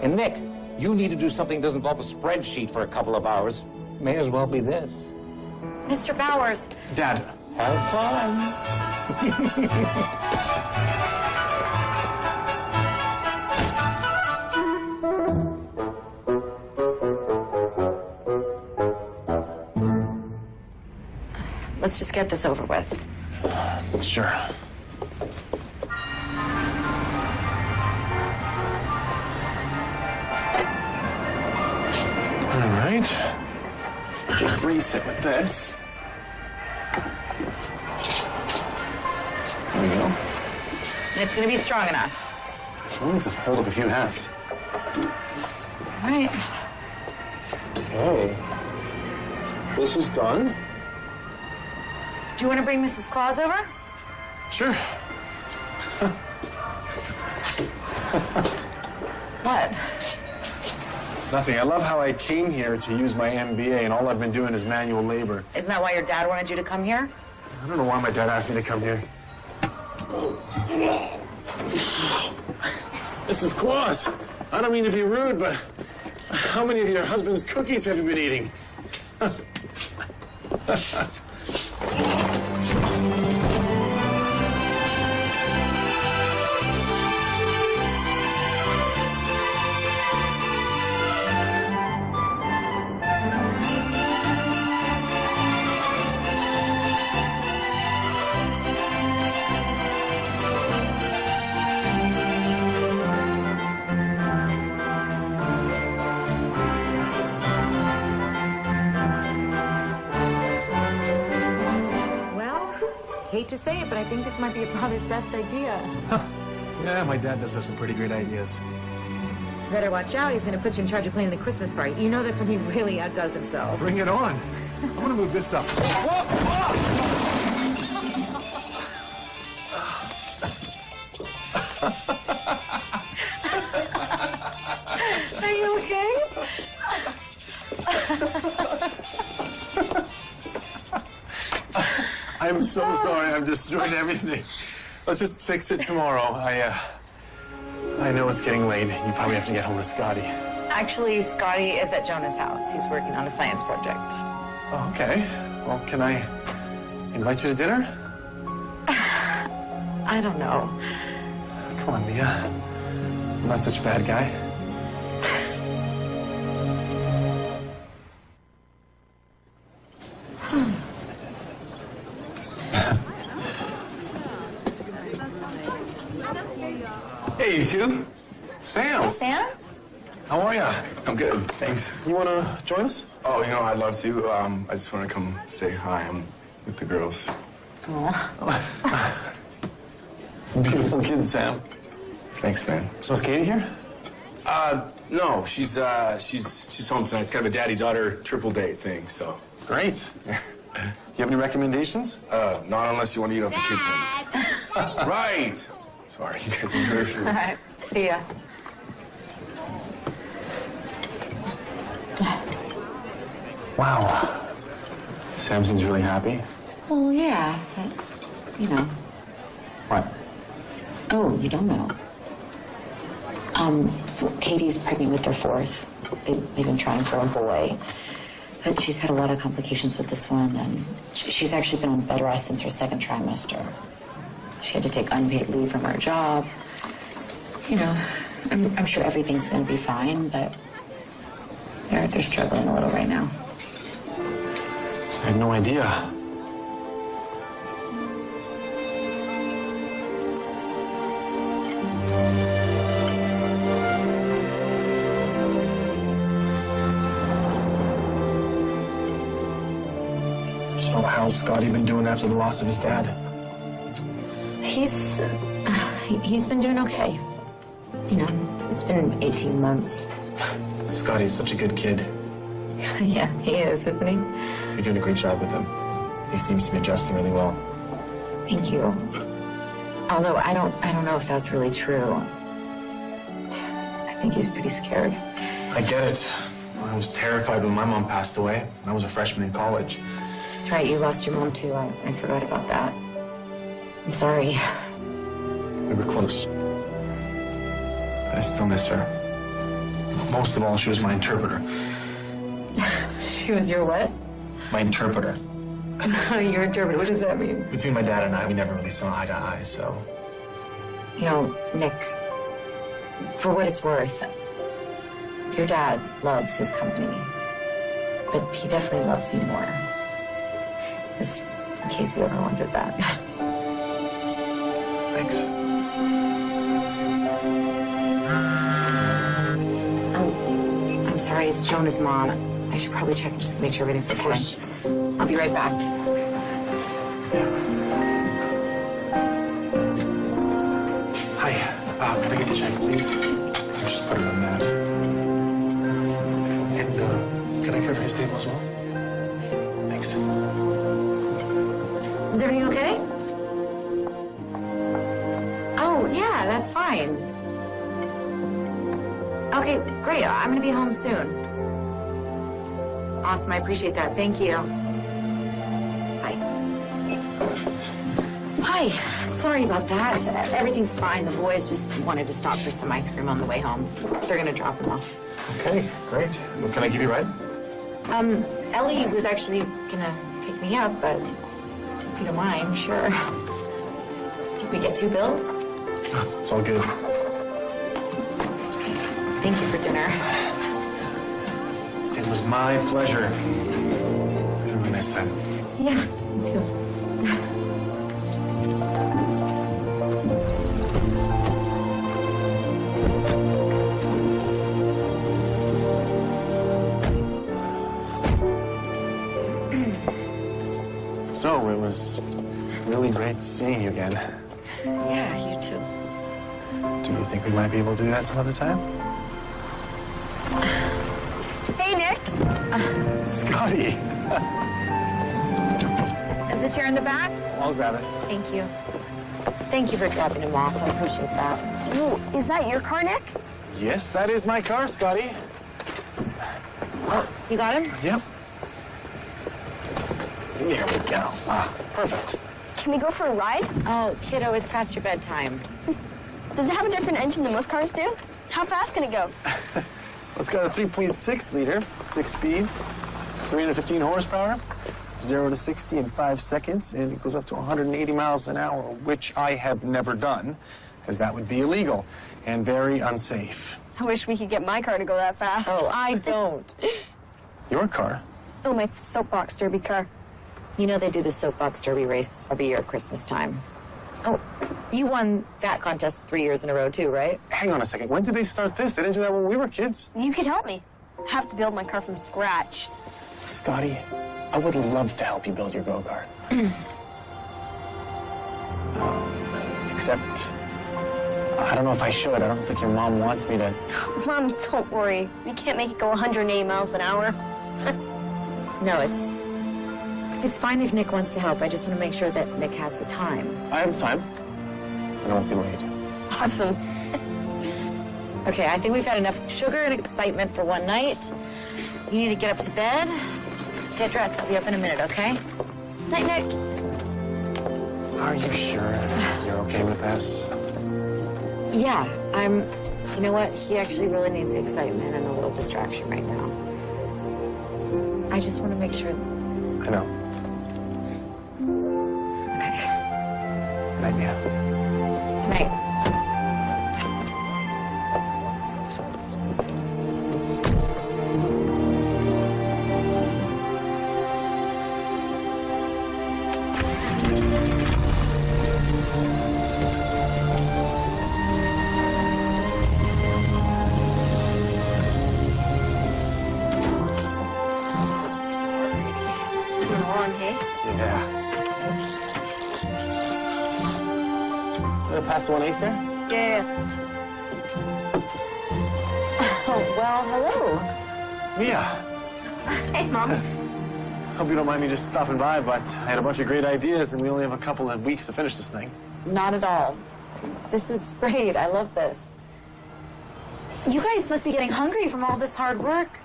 And Nick, you need to do something that doesn't involve a spreadsheet for a couple of hours. May as well be this. Mr. Bowers. Dad. Have fun. Let's just get this over with. Sure. All right. Just reset with this. There we go. It's gonna be strong enough. As long as I hold up a few hats. All right. Okay. This is done. Do you want to bring Mrs. Claus over? Sure. What? Nothing. I love how I came here to use my MBA and all I've been doing is manual labor. Isn't that why your dad wanted you to come here? I don't know why my dad asked me to come here. Mrs. Claus, I don't mean to be rude, but how many of your husband's cookies have you been eating? Hate to say it, but I think this might be your father's best idea. Yeah, my dad does have some pretty great ideas. Better watch out. He's going to put you in charge of planning the Christmas party. You know that's when he really outdoes himself. Bring it on. I'm going to move this up. Are you okay? I'm so sorry. I've destroyed everything. Let's just fix it tomorrow. I know it's getting late. You probably have to get home to Scotty. Actually, Scotty is at Jonah's house. He's working on a science project. Oh, okay. Well, can I invite you to dinner? I don't know. Come on, Mia. I'm not such a bad guy. Hey, you two. Sam. Hey, Sam. How are ya? I'm good, thanks. You want to join us? Oh, I'd love to. I just want to come say hi. I'm with the girls. Beautiful kid, Sam. Thanks, man. So is Katie here? No, she's home tonight. It's kind of a daddy-daughter triple date thing, so. Great. Do you have any recommendations? Not unless you want to eat off the kids' menu. Right. Sorry, you guys enjoy food. All right. See ya. Wow. Sam seems really happy. Well, yeah, but, What? Oh, you don't know. Katie's pregnant with their fourth. They've been trying for a boy. But she's had a lot of complications with this one, and she's actually been on bed rest since her second trimester. She had to take unpaid leave from her job. I'm sure everything's going to be fine, but they're struggling a little right now. I had no idea. So how's Scotty been doing after the loss of his dad? He's been doing okay. It's been 18 months. Scotty's such a good kid. Yeah, he is, isn't he? You're doing a great job with him. He seems to be adjusting really well. Thank you. Although I don't know if that's really true. I think he's pretty scared. I get it. I was terrified when my mom passed away. I was a freshman in college. That's right, you lost your mom too. I forgot about that. I'm sorry. We were close. But I still miss her. Most of all, she was my interpreter. She was your what? My interpreter. Your interpreter, what does that mean? Between my dad and I, we never really saw eye to eye, so... Nick, for what it's worth, your dad loves his company. But he definitely loves you more. Just in case you ever wondered that. Thanks. I'm sorry, it's Jonah's mom. I should probably check and just make sure everything's okay. Of course. I'll be right back. Hi. Can I get the check, please? I'll just put it on that. And, can I cover his table as well? Thanks. Is everything okay? Oh, yeah, that's fine. Okay, great. I'm gonna be home soon. Awesome, I appreciate that. Thank you. Bye. Hi, sorry about that. Everything's fine. The boys just wanted to stop for some ice cream on the way home. They're gonna drop them off. Okay, great. Well, can I give you a ride? Ellie was actually gonna pick me up, but if you don't mind, sure. Did we get 2 bills? Oh, it's all good. Thank you for dinner. It was my pleasure. Have a really nice time. Yeah, me too. So, it was really great seeing you again. Yeah, you too. Do you think we might be able to do that some other time? Hey, Nick. Scotty! Is the chair in the back? I'll grab it. Thank you. Thank you for dropping him off. I appreciate that. Ooh, is that your car, Nick? Yes, that is my car, Scotty. Oh, you got him? Yep. There we go. Ah, perfect. Can we go for a ride? Oh, kiddo, it's past your bedtime. Does it have a different engine than most cars do? How fast can it go? It's got a 3.6 liter, 6-speed, 315 horsepower, 0 to 60 in 5 seconds, and it goes up to 180 miles an hour, which I have never done, because that would be illegal and very unsafe. I wish we could get my car to go that fast. Oh, I don't. Your car? Oh, my soapbox derby car. You know they do the soapbox derby race every year at Christmas time. Oh, you won that contest 3 years in a row too, right? Hang on a second. When did they start this? They didn't do that when we were kids. You could help me. I have to build my car from scratch. Scotty, I would love to help you build your go-kart. Except, I don't know if I should. I don't think your mom wants me to. Mom, don't worry. We can't make it go 180 miles an hour. No, it's fine if Nick wants to help. I just want to make sure that Nick has the time. I have the time. I won't be late. Awesome. Okay, I think we've had enough sugar and excitement for one night. You need to get up to bed. Get dressed. I'll be up in a minute, okay? Night, Nick. Are you sure you're okay with this? Yeah, you know what? He actually really needs the excitement and a little distraction right now. I just want to make sure. I know. Okay. Night, Mia. Good night. Yeah. You gonna pass the 1 there? Yeah. Oh, well, hello. Mia. Hey, Mom. Hope you don't mind me just stopping by, but I had a bunch of great ideas, and we only have a couple of weeks to finish this thing. Not at all. This is great. I love this. You guys must be getting hungry from all this hard work.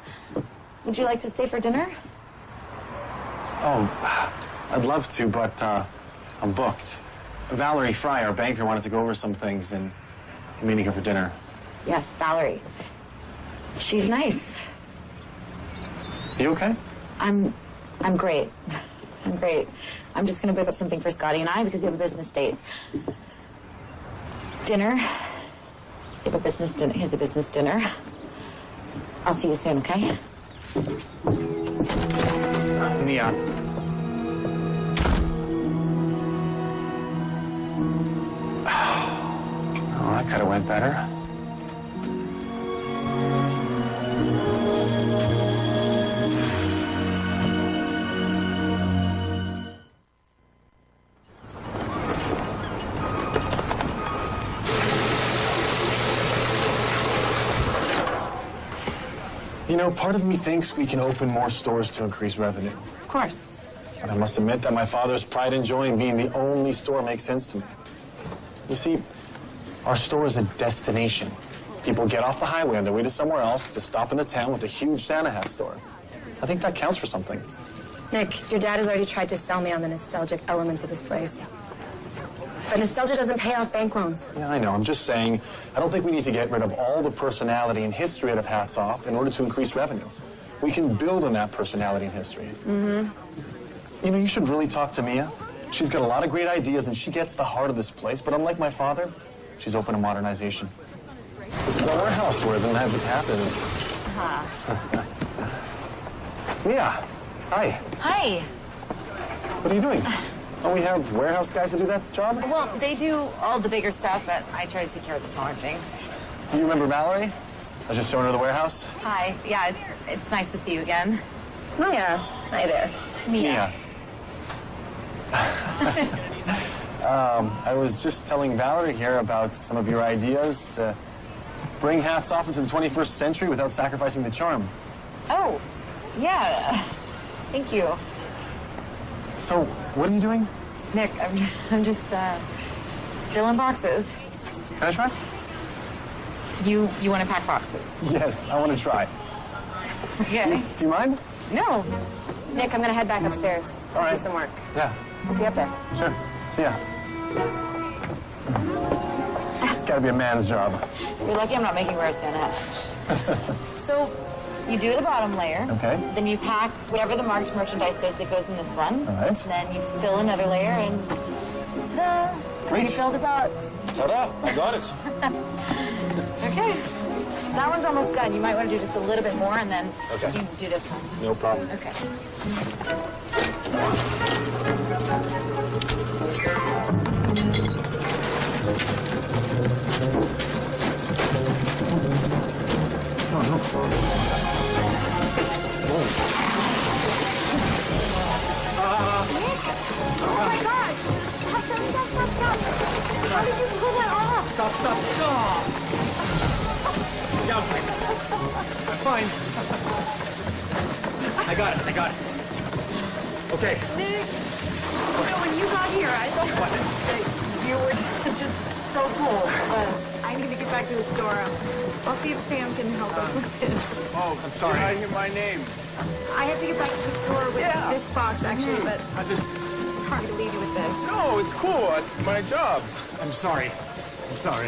Would you like to stay for dinner? Oh, I'd love to, but I'm booked. Valerie Fry, our banker, wanted to go over some things, and I'm meeting her for dinner. Yes, Valerie. She's nice. You okay? I'm great. I'm great. I'm just gonna pick up something for Scotty and I because you have a business date. Dinner. You have a business dinner. He has a business dinner. I'll see you soon, okay? Mia. Oh, that could have went better. You know, part of me thinks we can open more stores to increase revenue. Of course. But I must admit that my father's pride and joy in being the only store makes sense to me. You see, our store is a destination. People get off the highway on their way to somewhere else to stop in the town with a huge Santa hat store. I think that counts for something. Nick, your dad has already tried to sell me on the nostalgic elements of this place. But nostalgia doesn't pay off bank loans. Yeah, I know. I'm just saying, I don't think we need to get rid of all the personality and history out of Hats Off in order to increase revenue. We can build on that personality and history. Mm-hmm. You know, you should really talk to Mia. She's got a lot of great ideas, and she gets the heart of this place. But unlike my father, she's open to modernization. This is our warehouse where the magic happens. Mia, hi. Hi. What are you doing? Don't we have warehouse guys to do that job? Well, they do all the bigger stuff, but I try to take care of the smaller things. Do you remember Valerie? I was just showing her the warehouse. Hi. Yeah, it's nice to see you again. Mia. Hi there. Mia. I was just telling Valerie here about some of your ideas to bring Hats Off into the 21st century without sacrificing the charm. Oh, yeah. Thank you. So, what are you doing? Nick, I'm just filling boxes. Can I try? You want to pack boxes? Yes, I want to try. Okay. Do you mind? No. Nick, I'm gonna head back upstairs. All right. Do some work. Yeah. I'll see you up there. Sure. See ya. It's gotta be a man's job. You're lucky I'm not making you wear a Santa hat. So, you do the bottom layer. Okay. Then you pack whatever the marked merchandise is that goes in this one. All right. And then you fill another layer and ta-da! Great. You filled the box. Ta-da! I got it. Okay. That one's almost done. You might want to do just a little bit more and then Okay. you do this one. No problem. Okay. Oh my gosh! Stop! How did you pull that off? Stop. Oh. Yeah, I'm fine. I got it. Okay. Nick, when you got here, I thought that you were just so cool. But I'm going to get back to the store. I'll see if Sam can help us with this. Oh, I'm sorry. I hear my name. I have to get back to the store with this box, actually, but I just... I'm sorry to leave you with this. No, it's cool. It's my job. I'm sorry.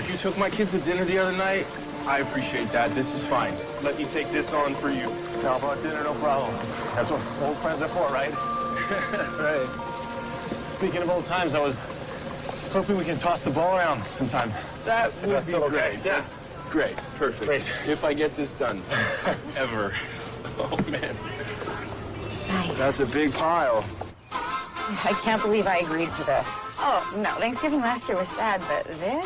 You took my kids to dinner the other night. I appreciate that. This is fine. Let me take this on for you. How about dinner? No problem. That's what old friends are for, right? Right. Speaking of old times, I was hoping we can toss the ball around sometime. That Is would that be still great. okay? That's great. Perfect. Great. If I get this done. Ever. Oh, man. Hi. That's a big pile. I can't believe I agreed to this. Oh, no, Thanksgiving last year was sad, but this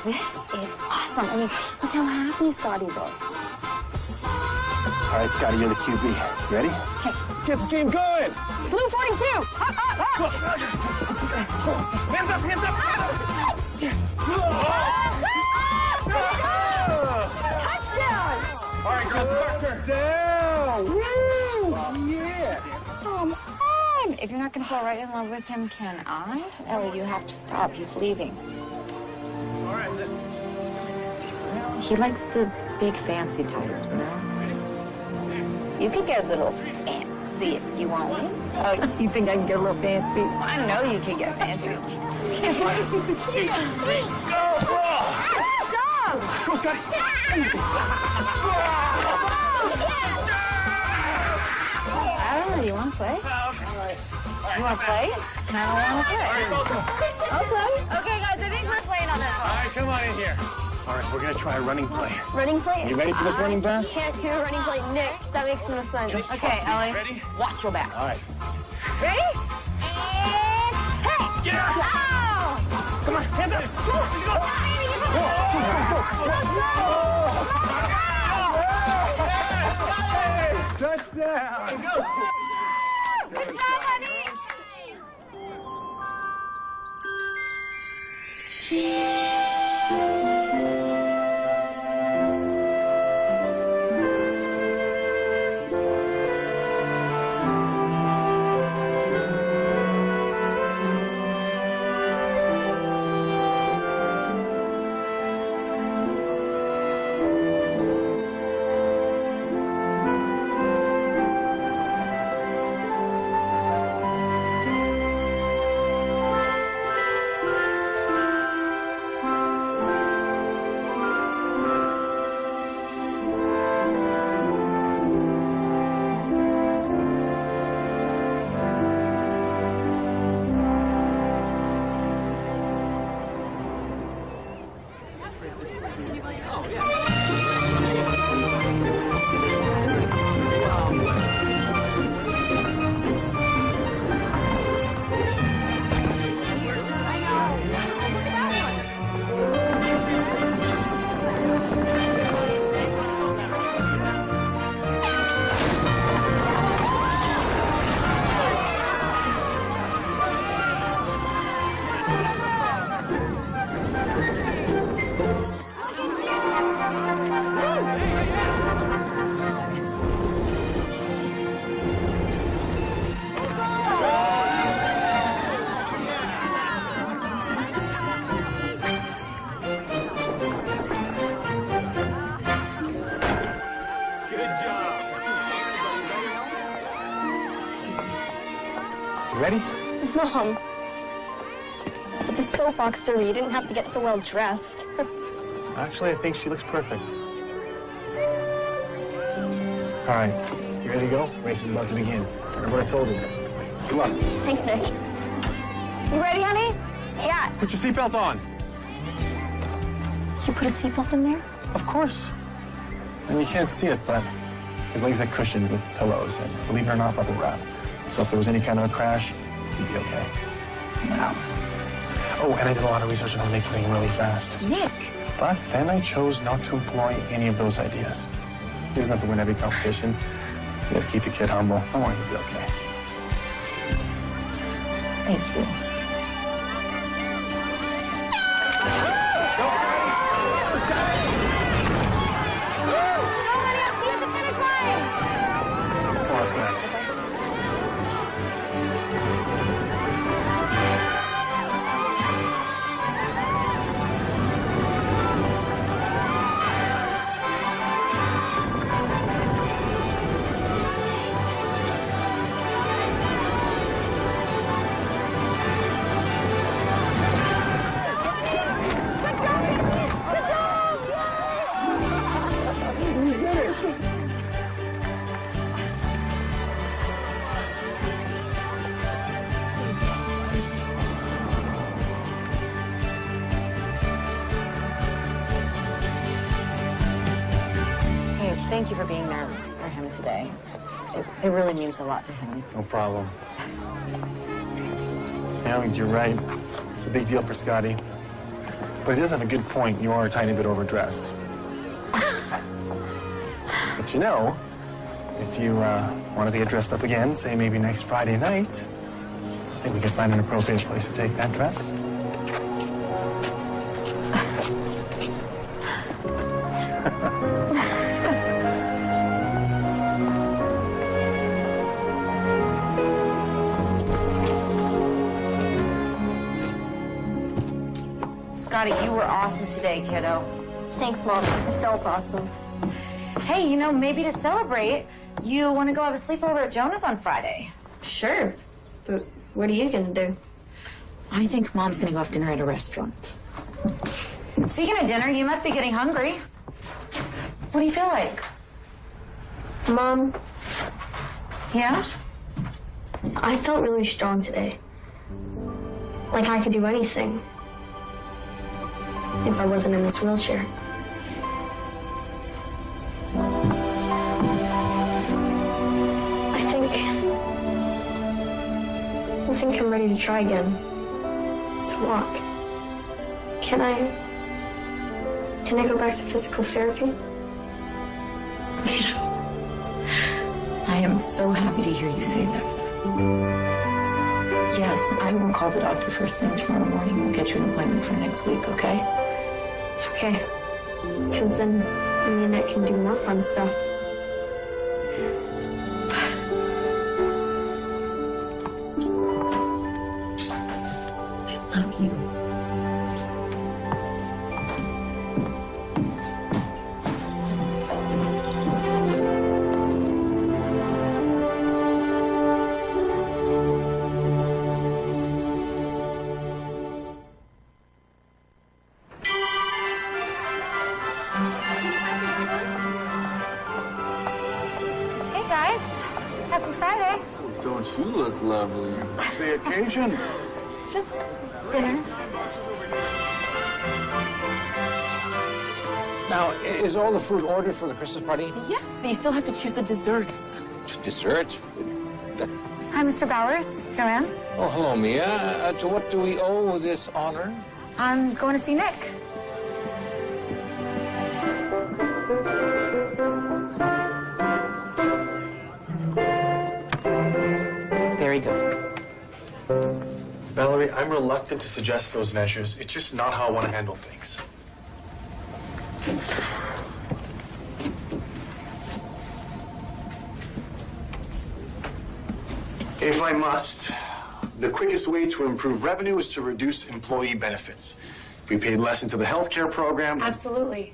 is awesome. I mean, look how happy Scotty looks. All right, Scotty, you're the QB. You ready? Okay. Let's get this game going. Blue 42! Up! Hands up! Touchdown! All right, go Tucker. Down. Woo! Yeah. Come on! If you're not gonna fall right in love with him, can I? Ellie, you have to stop. He's leaving. All right. He likes the big fancy tires, you know? You could get a little fancy if you want me. Oh, you think I can get a little fancy? I know you could get fancy. Go, Scotty. I don't know. You want to play? You want to play? I don't want to play. I'll play. Okay, guys, I think we're playing on this All right, come on in here. All right, we're gonna try a running play. Running play? You ready for this running back? Can't do a running play, Nick. That makes no sense. Okay, Ellie. Ready? Watch your back. All right. Ready? And hey! Get her! Oh! Come on, hands up. Touchdown! Good job, honey. You ready? Mom, It's a soapbox derby. You didn't have to get so well dressed. Actually, I think she looks perfect. All right, you ready to go? Race is about to begin. Remember what I told you. Good luck. Thanks, Nick. You ready, honey? Yeah. Put your seatbelt on. You put a seatbelt in there? Of course. And you can't see it, but his legs are cushioned with pillows and, believe it or not, bubble wrap. So if there was any kind of a crash, he'd be okay. Wow. Oh, and I did a lot of research on how to make the thing really fast. Nick. But then I chose not to employ any of those ideas. He doesn't have to win every competition. You gotta keep the kid humble. I want him to be okay. Thank you. Come on, let's go. Hey, thank you for being there for him today. It really means a lot to him. No problem. Yeah, you're right. It's a big deal for Scotty. But he does have a good point. You are a tiny bit overdressed. But you know, if you wanted to get dressed up again, say maybe next Friday night, I think we could find an appropriate place to take that dress. Scotty, you were awesome today, kiddo. Thanks, Mom. It felt awesome. Hey, you know, maybe to celebrate, you want to go have a sleepover at Jonah's on Friday? Sure. But what are you gonna do? I think Mom's gonna go have dinner at a restaurant. Speaking of dinner, you must be getting hungry. What do you feel like? Mom, Yeah? I felt really strong today. Like I could do anything. If I wasn't in this wheelchair. I think I'm ready to try again. To walk. Can I go back to physical therapy? You know, I am so happy to hear you say that. Yes, I will call the doctor first thing tomorrow morning. We'll get you an appointment for next week, okay? Okay. Because then me and Nick can do more fun stuff. I love you. Hey, guys. Happy Friday. Don't you look lovely? What's the occasion? Just dinner. Now, is all the food ordered for the Christmas party? Yes, but you still have to choose the desserts. Dessert? Hi, Mr. Bowers. Joanne. Oh, hello, Mia. To what do we owe this honor? I'm going to see Nick. Very good. Valerie, I'm reluctant to suggest those measures. It's just not how I want to handle things. If I must, the quickest way to improve revenue is to reduce employee benefits. If we paid less into the healthcare program, Absolutely.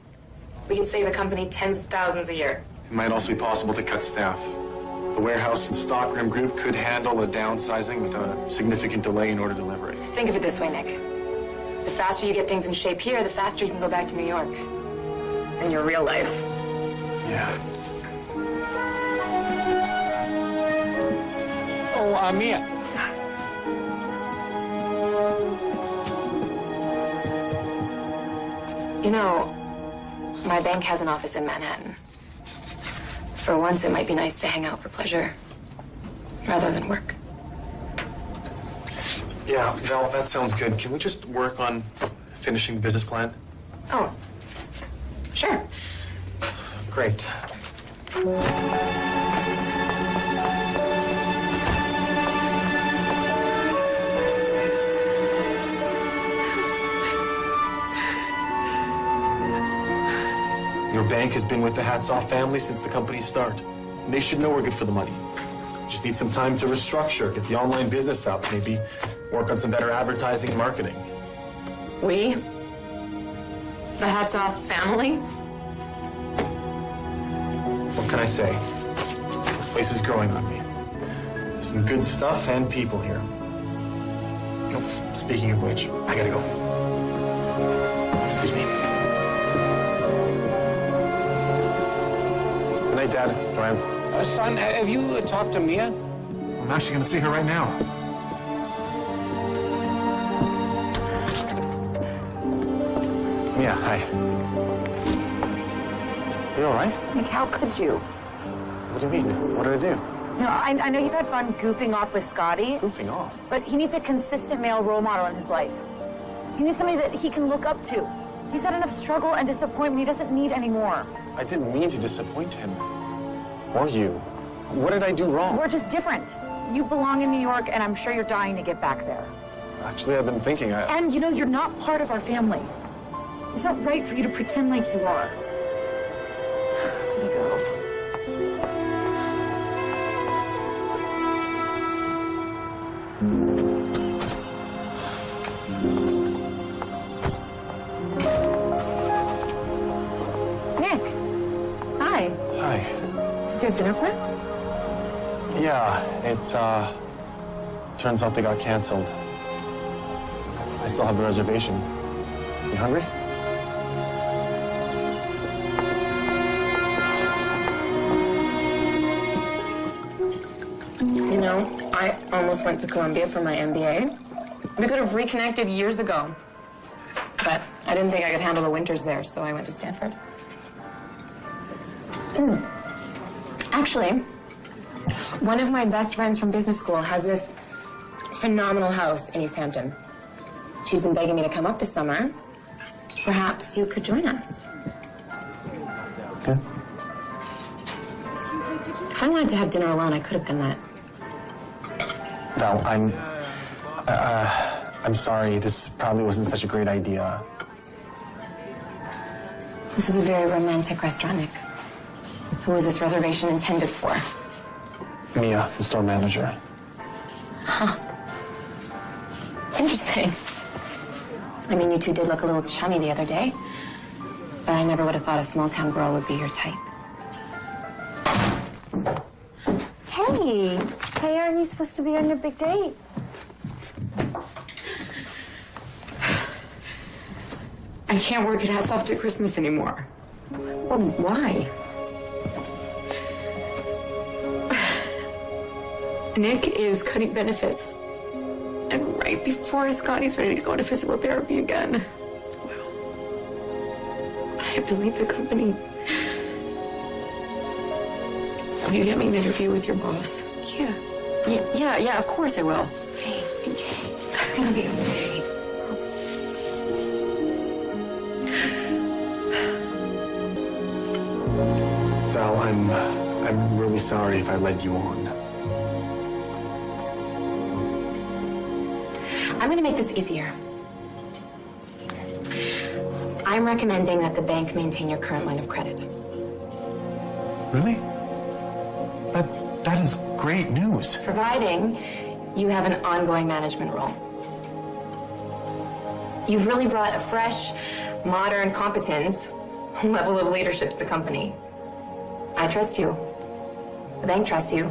We can save the company tens of thousands a year. it might also be possible to cut staff. The warehouse and stockroom group could handle a downsizing without a significant delay in order delivery. Think of it this way, Nick. The faster you get things in shape here, the faster you can go back to New York. In your real life. Yeah. Oh, Mia. You know, my bank has an office in Manhattan. For once, it might be nice to hang out for pleasure rather than work. Yeah, Val, that sounds good. Can we just work on finishing the business plan? Oh, sure. Great. Your bank has been with the Hats Off family since the company's start. And they should know we're good for the money. Just need some time to restructure, get the online business out, maybe work on some better advertising and marketing. We? The Hats Off family? What can I say? This place is growing on me. Some good stuff and people here. Oh, speaking of which, I gotta go. Excuse me. Good night, Dad. Joanne. Son, have you talked to Mia? I'm actually gonna see her right now. Mia, hi. You all right? Nick, how could you? What do you mean? What did I do? You know, I know you've had fun goofing off with Scotty. Goofing off? But he needs a consistent male role model in his life. He needs somebody that he can look up to. He's had enough struggle and disappointment he doesn't need anymore. I didn't mean to disappoint him. Or you. What did I do wrong? We're just different. You belong in New York, and I'm sure you're dying to get back there. Actually, I've been thinking And, you know, you're not part of our family. It's not right for you to pretend like you are. Gotta go. Nick. Hi. Hi. Did you have dinner plans? Yeah, it, turns out they got canceled. I still have the reservation. You hungry? You know, I almost went to Columbia for my MBA. We could have reconnected years ago. But I didn't think I could handle the winters there, so I went to Stanford. Actually, one of my best friends from business school has this phenomenal house in East Hampton. She's been begging me to come up this summer. Perhaps you could join us. Okay. If I wanted to have dinner alone, I could have done that. Val, I'm sorry. This probably wasn't such a great idea. This is a very romantic restaurant, Nick. Who is this reservation intended for? Mia, the store manager. Huh. Interesting. I mean, you two did look a little chummy the other day. But I never would have thought a small-town girl would be your type. Hey. Hey, aren't you supposed to be on your big date? I can't work at Hats Off to Christmas anymore. Well, why? Nick is cutting benefits. And right before Scotty's ready to go into physical therapy again. I have to leave the company. Will you get me an interview with your boss? Yeah, of course I will. Hey, that's gonna be okay. Val, I'm really sorry if I led you on. I'm going to make this easier. I'm recommending that the bank maintain your current line of credit. Really? That is great news. Providing you have an ongoing management role. You've really brought a fresh, modern, competent level of leadership to the company. I trust you. The bank trusts you.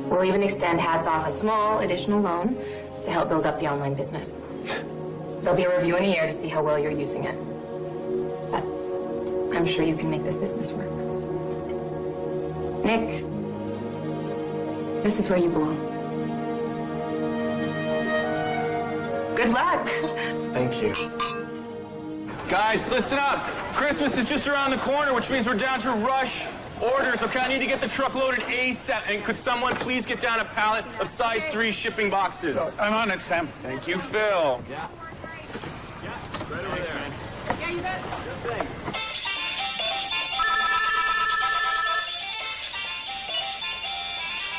We'll even extend Hats Off a small additional loan to help build up the online business. There'll be a review in a year to see how well you're using it. But I'm sure you can make this business work. Nick, this is where you belong. Good luck. Thank you. Guys, listen up. Christmas is just around the corner, which means we're down to rush orders, okay? I need to get the truck loaded ASAP. And could someone please get down a pallet of size 3 shipping boxes? I'm on it, Sam. Thank you, Phil. Yeah. Right over there. Yeah, you bet.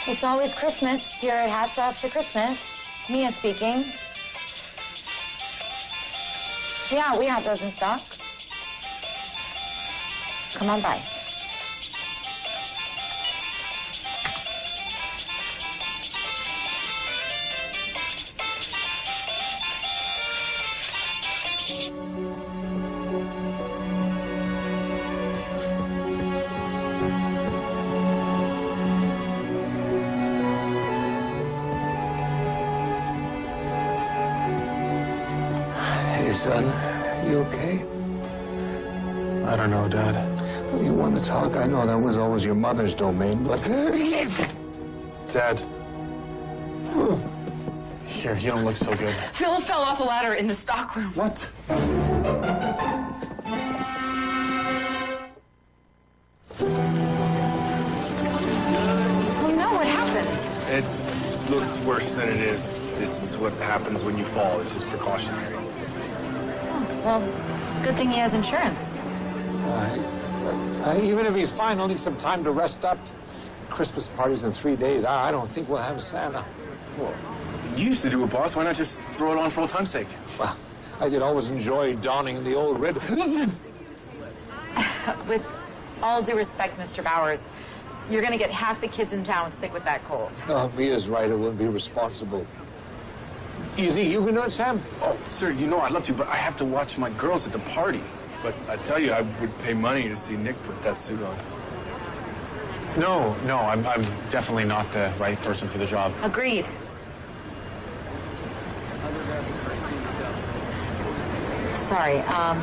It's always Christmas here at Hats Off to Christmas. Mia speaking. Yeah, we have those in stock. Come on by. Hey, son, you okay? I don't know, Dad. Well, you want to talk? I know that was always your mother's domain, but... Dad. Here, you don't look so good. Phil fell off a ladder in the stockroom. What? Oh no, what happened? It looks worse than it is. This is what happens when you fall. It's just precautionary. Well, good thing he has insurance. Even if he's fine, he'll need some time to rest up. Christmas party's in 3 days. I don't think we'll have Santa. Well, you used to do it, boss. Why not just throw it on for old time's sake? Well, I did always enjoy donning the old red. With all due respect, Mr. Bowers, you're gonna get half the kids in town sick with that cold. Oh, Mia's right. It wouldn't be responsible. You think you can do it, Sam? Oh, sir, you know I'd love to, but I have to watch my girls at the party. But I tell you, I would pay money to see Nick put that suit on. No, I'm definitely not the right person for the job. Agreed. Sorry, I'm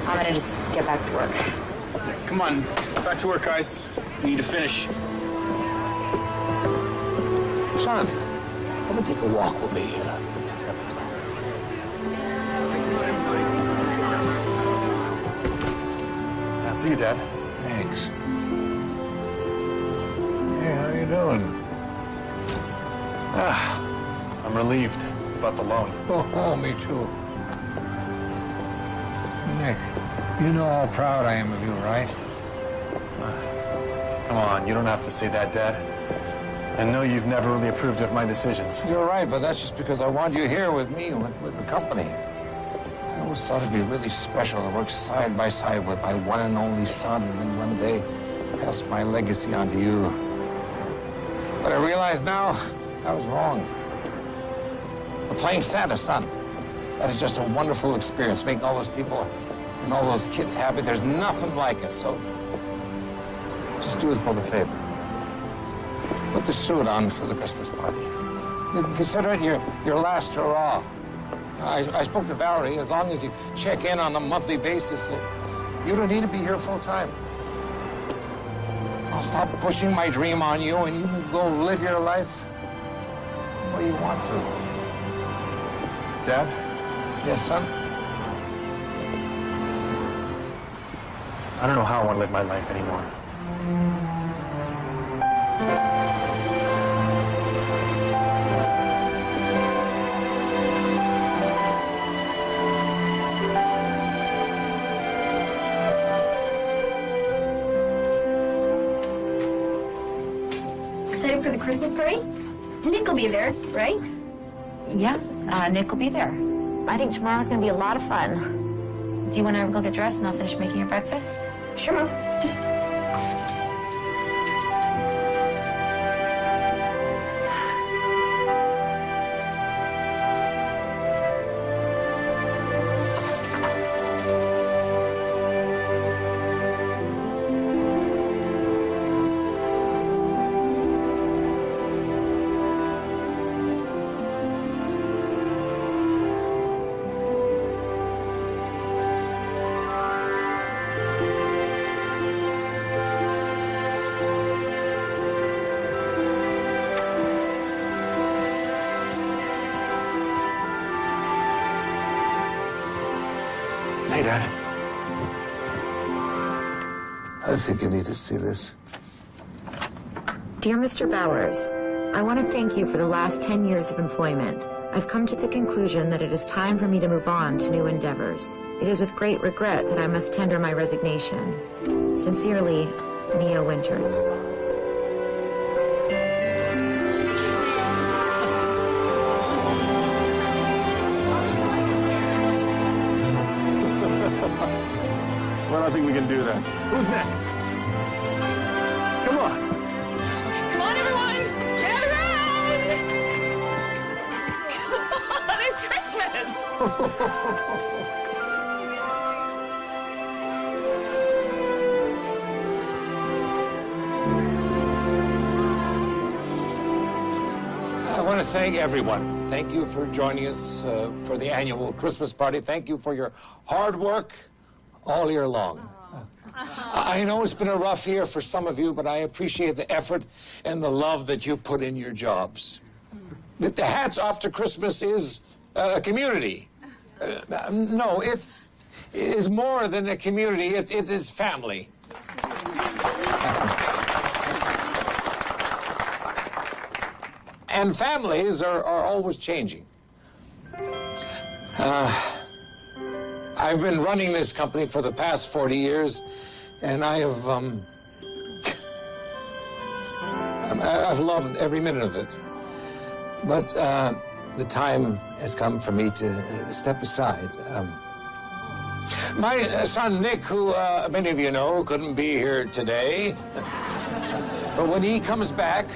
gonna just get back to work. Come on, back to work, guys. We need to finish. Son, come and take a walk with me. Let's have a talk. After you, Dad. Thanks. Hey, how you doing? I'm relieved about the loan. Oh, me too. Nick, you know how proud I am of you, right? Come on, you don't have to say that, Dad. I know you've never really approved of my decisions. You're right, but that's just because I want you here with me, with the company. I always thought it'd be really special to work side by side with my one and only son, and then one day pass my legacy on to you. But I realize now I was wrong. But playing Santa's son, that is just a wonderful experience, making all those people and all those kids happy. There's nothing like it, so just do it for the favor. Put the suit on for the Christmas party. Consider it your last hurrah. I spoke to Valerie. As long as you check in on a monthly basis, you don't need to be here full time. I'll stop pushing my dream on you, and you can go live your life where you want to. Dad? Yes, son? I don't know how I want to live my life anymore. Excited for the Christmas party? Nick will be there, right? Yeah, Nick will be there. I think tomorrow's gonna be a lot of fun. Do you want to go get dressed and I'll finish making your breakfast? Sure, Mom. Hey, Dad. I think you need to see this. Dear Mr. Bowers, I want to thank you for the last 10 years of employment. I've come to the conclusion that it is time for me to move on to new endeavors. It is with great regret that I must tender my resignation. Sincerely, Mia Winters. Well, I think we can do that. Who's next? Come on. Come on, everyone! Gather round! It's Christmas! I want to thank everyone. Thank you for joining us for the annual Christmas party. Thank you for your hard work all year long. I know it's been a rough year for some of you, but I appreciate the effort and the love that you put in your jobs. The Hats Off to Christmas is a community. No, it's more than a community. It's family. And families are always changing. I've been running this company for the past 40 years, and I've loved every minute of it. But the time has come for me to step aside. My son Nick, who many of you know, couldn't be here today. But when he comes back,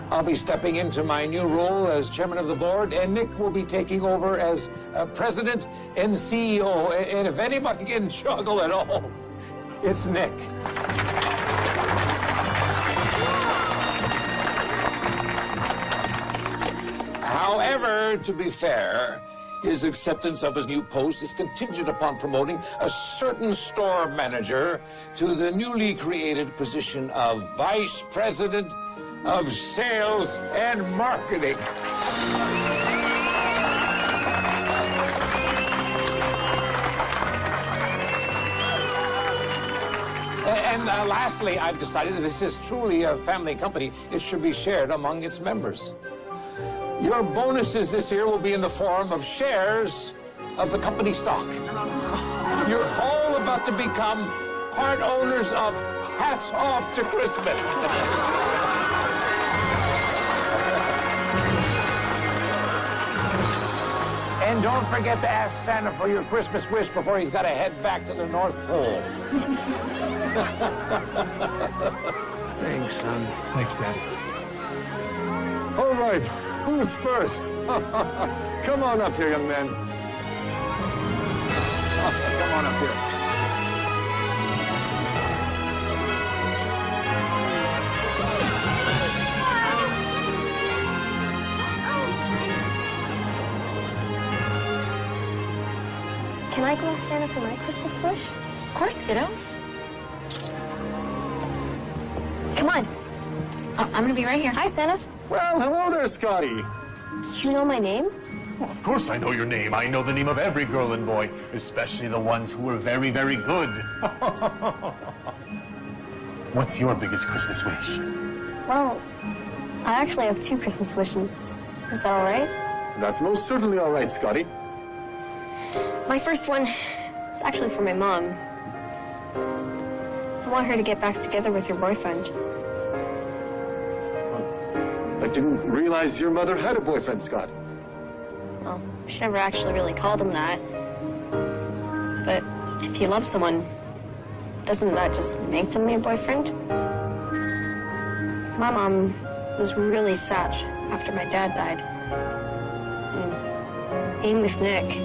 I'll be stepping into my new role as chairman of the board, and Nick will be taking over as president and CEO. And if anybody can juggle at all, it's Nick. However, to be fair, his acceptance of his new post is contingent upon promoting a certain store manager to the newly created position of vice president of sales and marketing. And lastly, I've decided that this is truly a family company. It should be shared among its members. Your bonuses this year will be in the form of shares of the company stock. You're all about to become part owners of Hats Off to Christmas. And don't forget to ask Santa for your Christmas wish before he's got to head back to the North Pole. Thanks, son. Thanks, Dad. All right, who's first? Come on up here, young man. Come on up here. Can I go ask Santa for my Christmas wish? Of course, kiddo. Come on. I'm gonna be right here. Hi, Santa. Well, hello there, Scotty. You know my name? Well, of course I know your name. I know the name of every girl and boy, especially the ones who are very, very good. What's your biggest Christmas wish? Well, I actually have 2 Christmas wishes. Is that all right? That's most certainly all right, Scotty. My first one is actually for my mom. I want her to get back together with her boyfriend. I didn't realize your mother had a boyfriend, Scott. Well, she never actually really called him that. But if you love someone, doesn't that just make them your boyfriend? My mom was really sad after my dad died. And being with Nick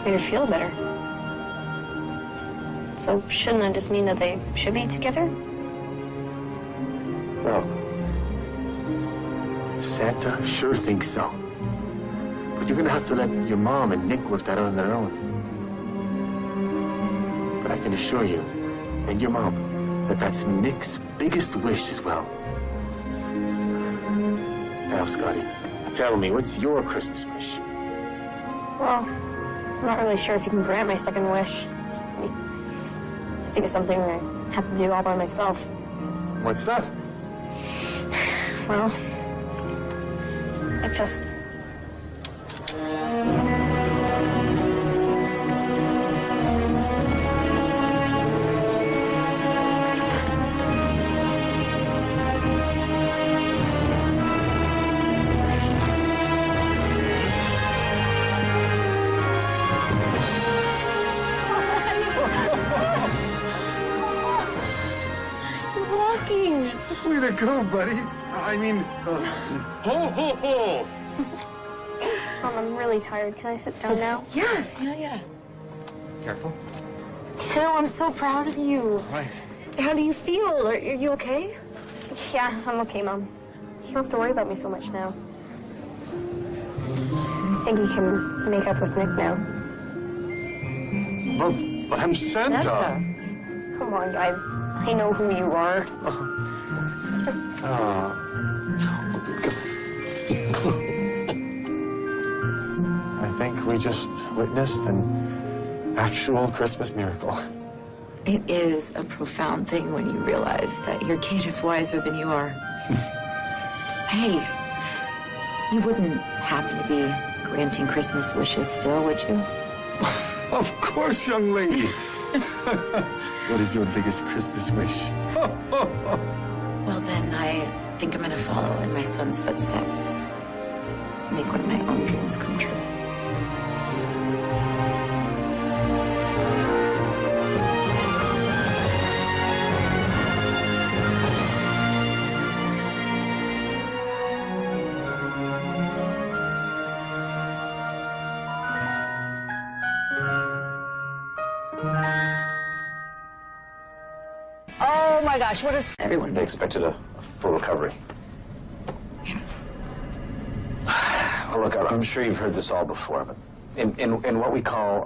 made her feel better. So shouldn't that just mean that they should be together? Well, Santa sure thinks so. But you're gonna have to let your mom and Nick work that out on their own. But I can assure you, and your mom, that that's Nick's biggest wish as well. Now, Scotty, tell me, what's your Christmas wish? Well, I'm not really sure if you can grant my second wish. I think it's something I have to do all by myself. What's that? Well, I just... Way to go, buddy. I mean, ho, ho, ho. Mom, I'm really tired. Can I sit down now? Yeah. Careful. No, I'm so proud of you. Right. How do you feel? Are you okay? Yeah, I'm okay, Mom. You don't have to worry about me so much now. I think you can make up with Nick now. But I'm Santa. Come on, guys. I know who you are. I think we just witnessed an actual Christmas miracle. It is a profound thing when you realize that your kid is wiser than you are. Hey, you wouldn't happen to be granting Christmas wishes still, would you? Of course, young lady. What is your biggest Christmas wish? Well, then I think I'm gonna follow in my son's footsteps. Make one of my own dreams come true. Oh my gosh, what is... Everyone, they expected a full recovery. Well, look, I'm sure you've heard this all before, but in what we call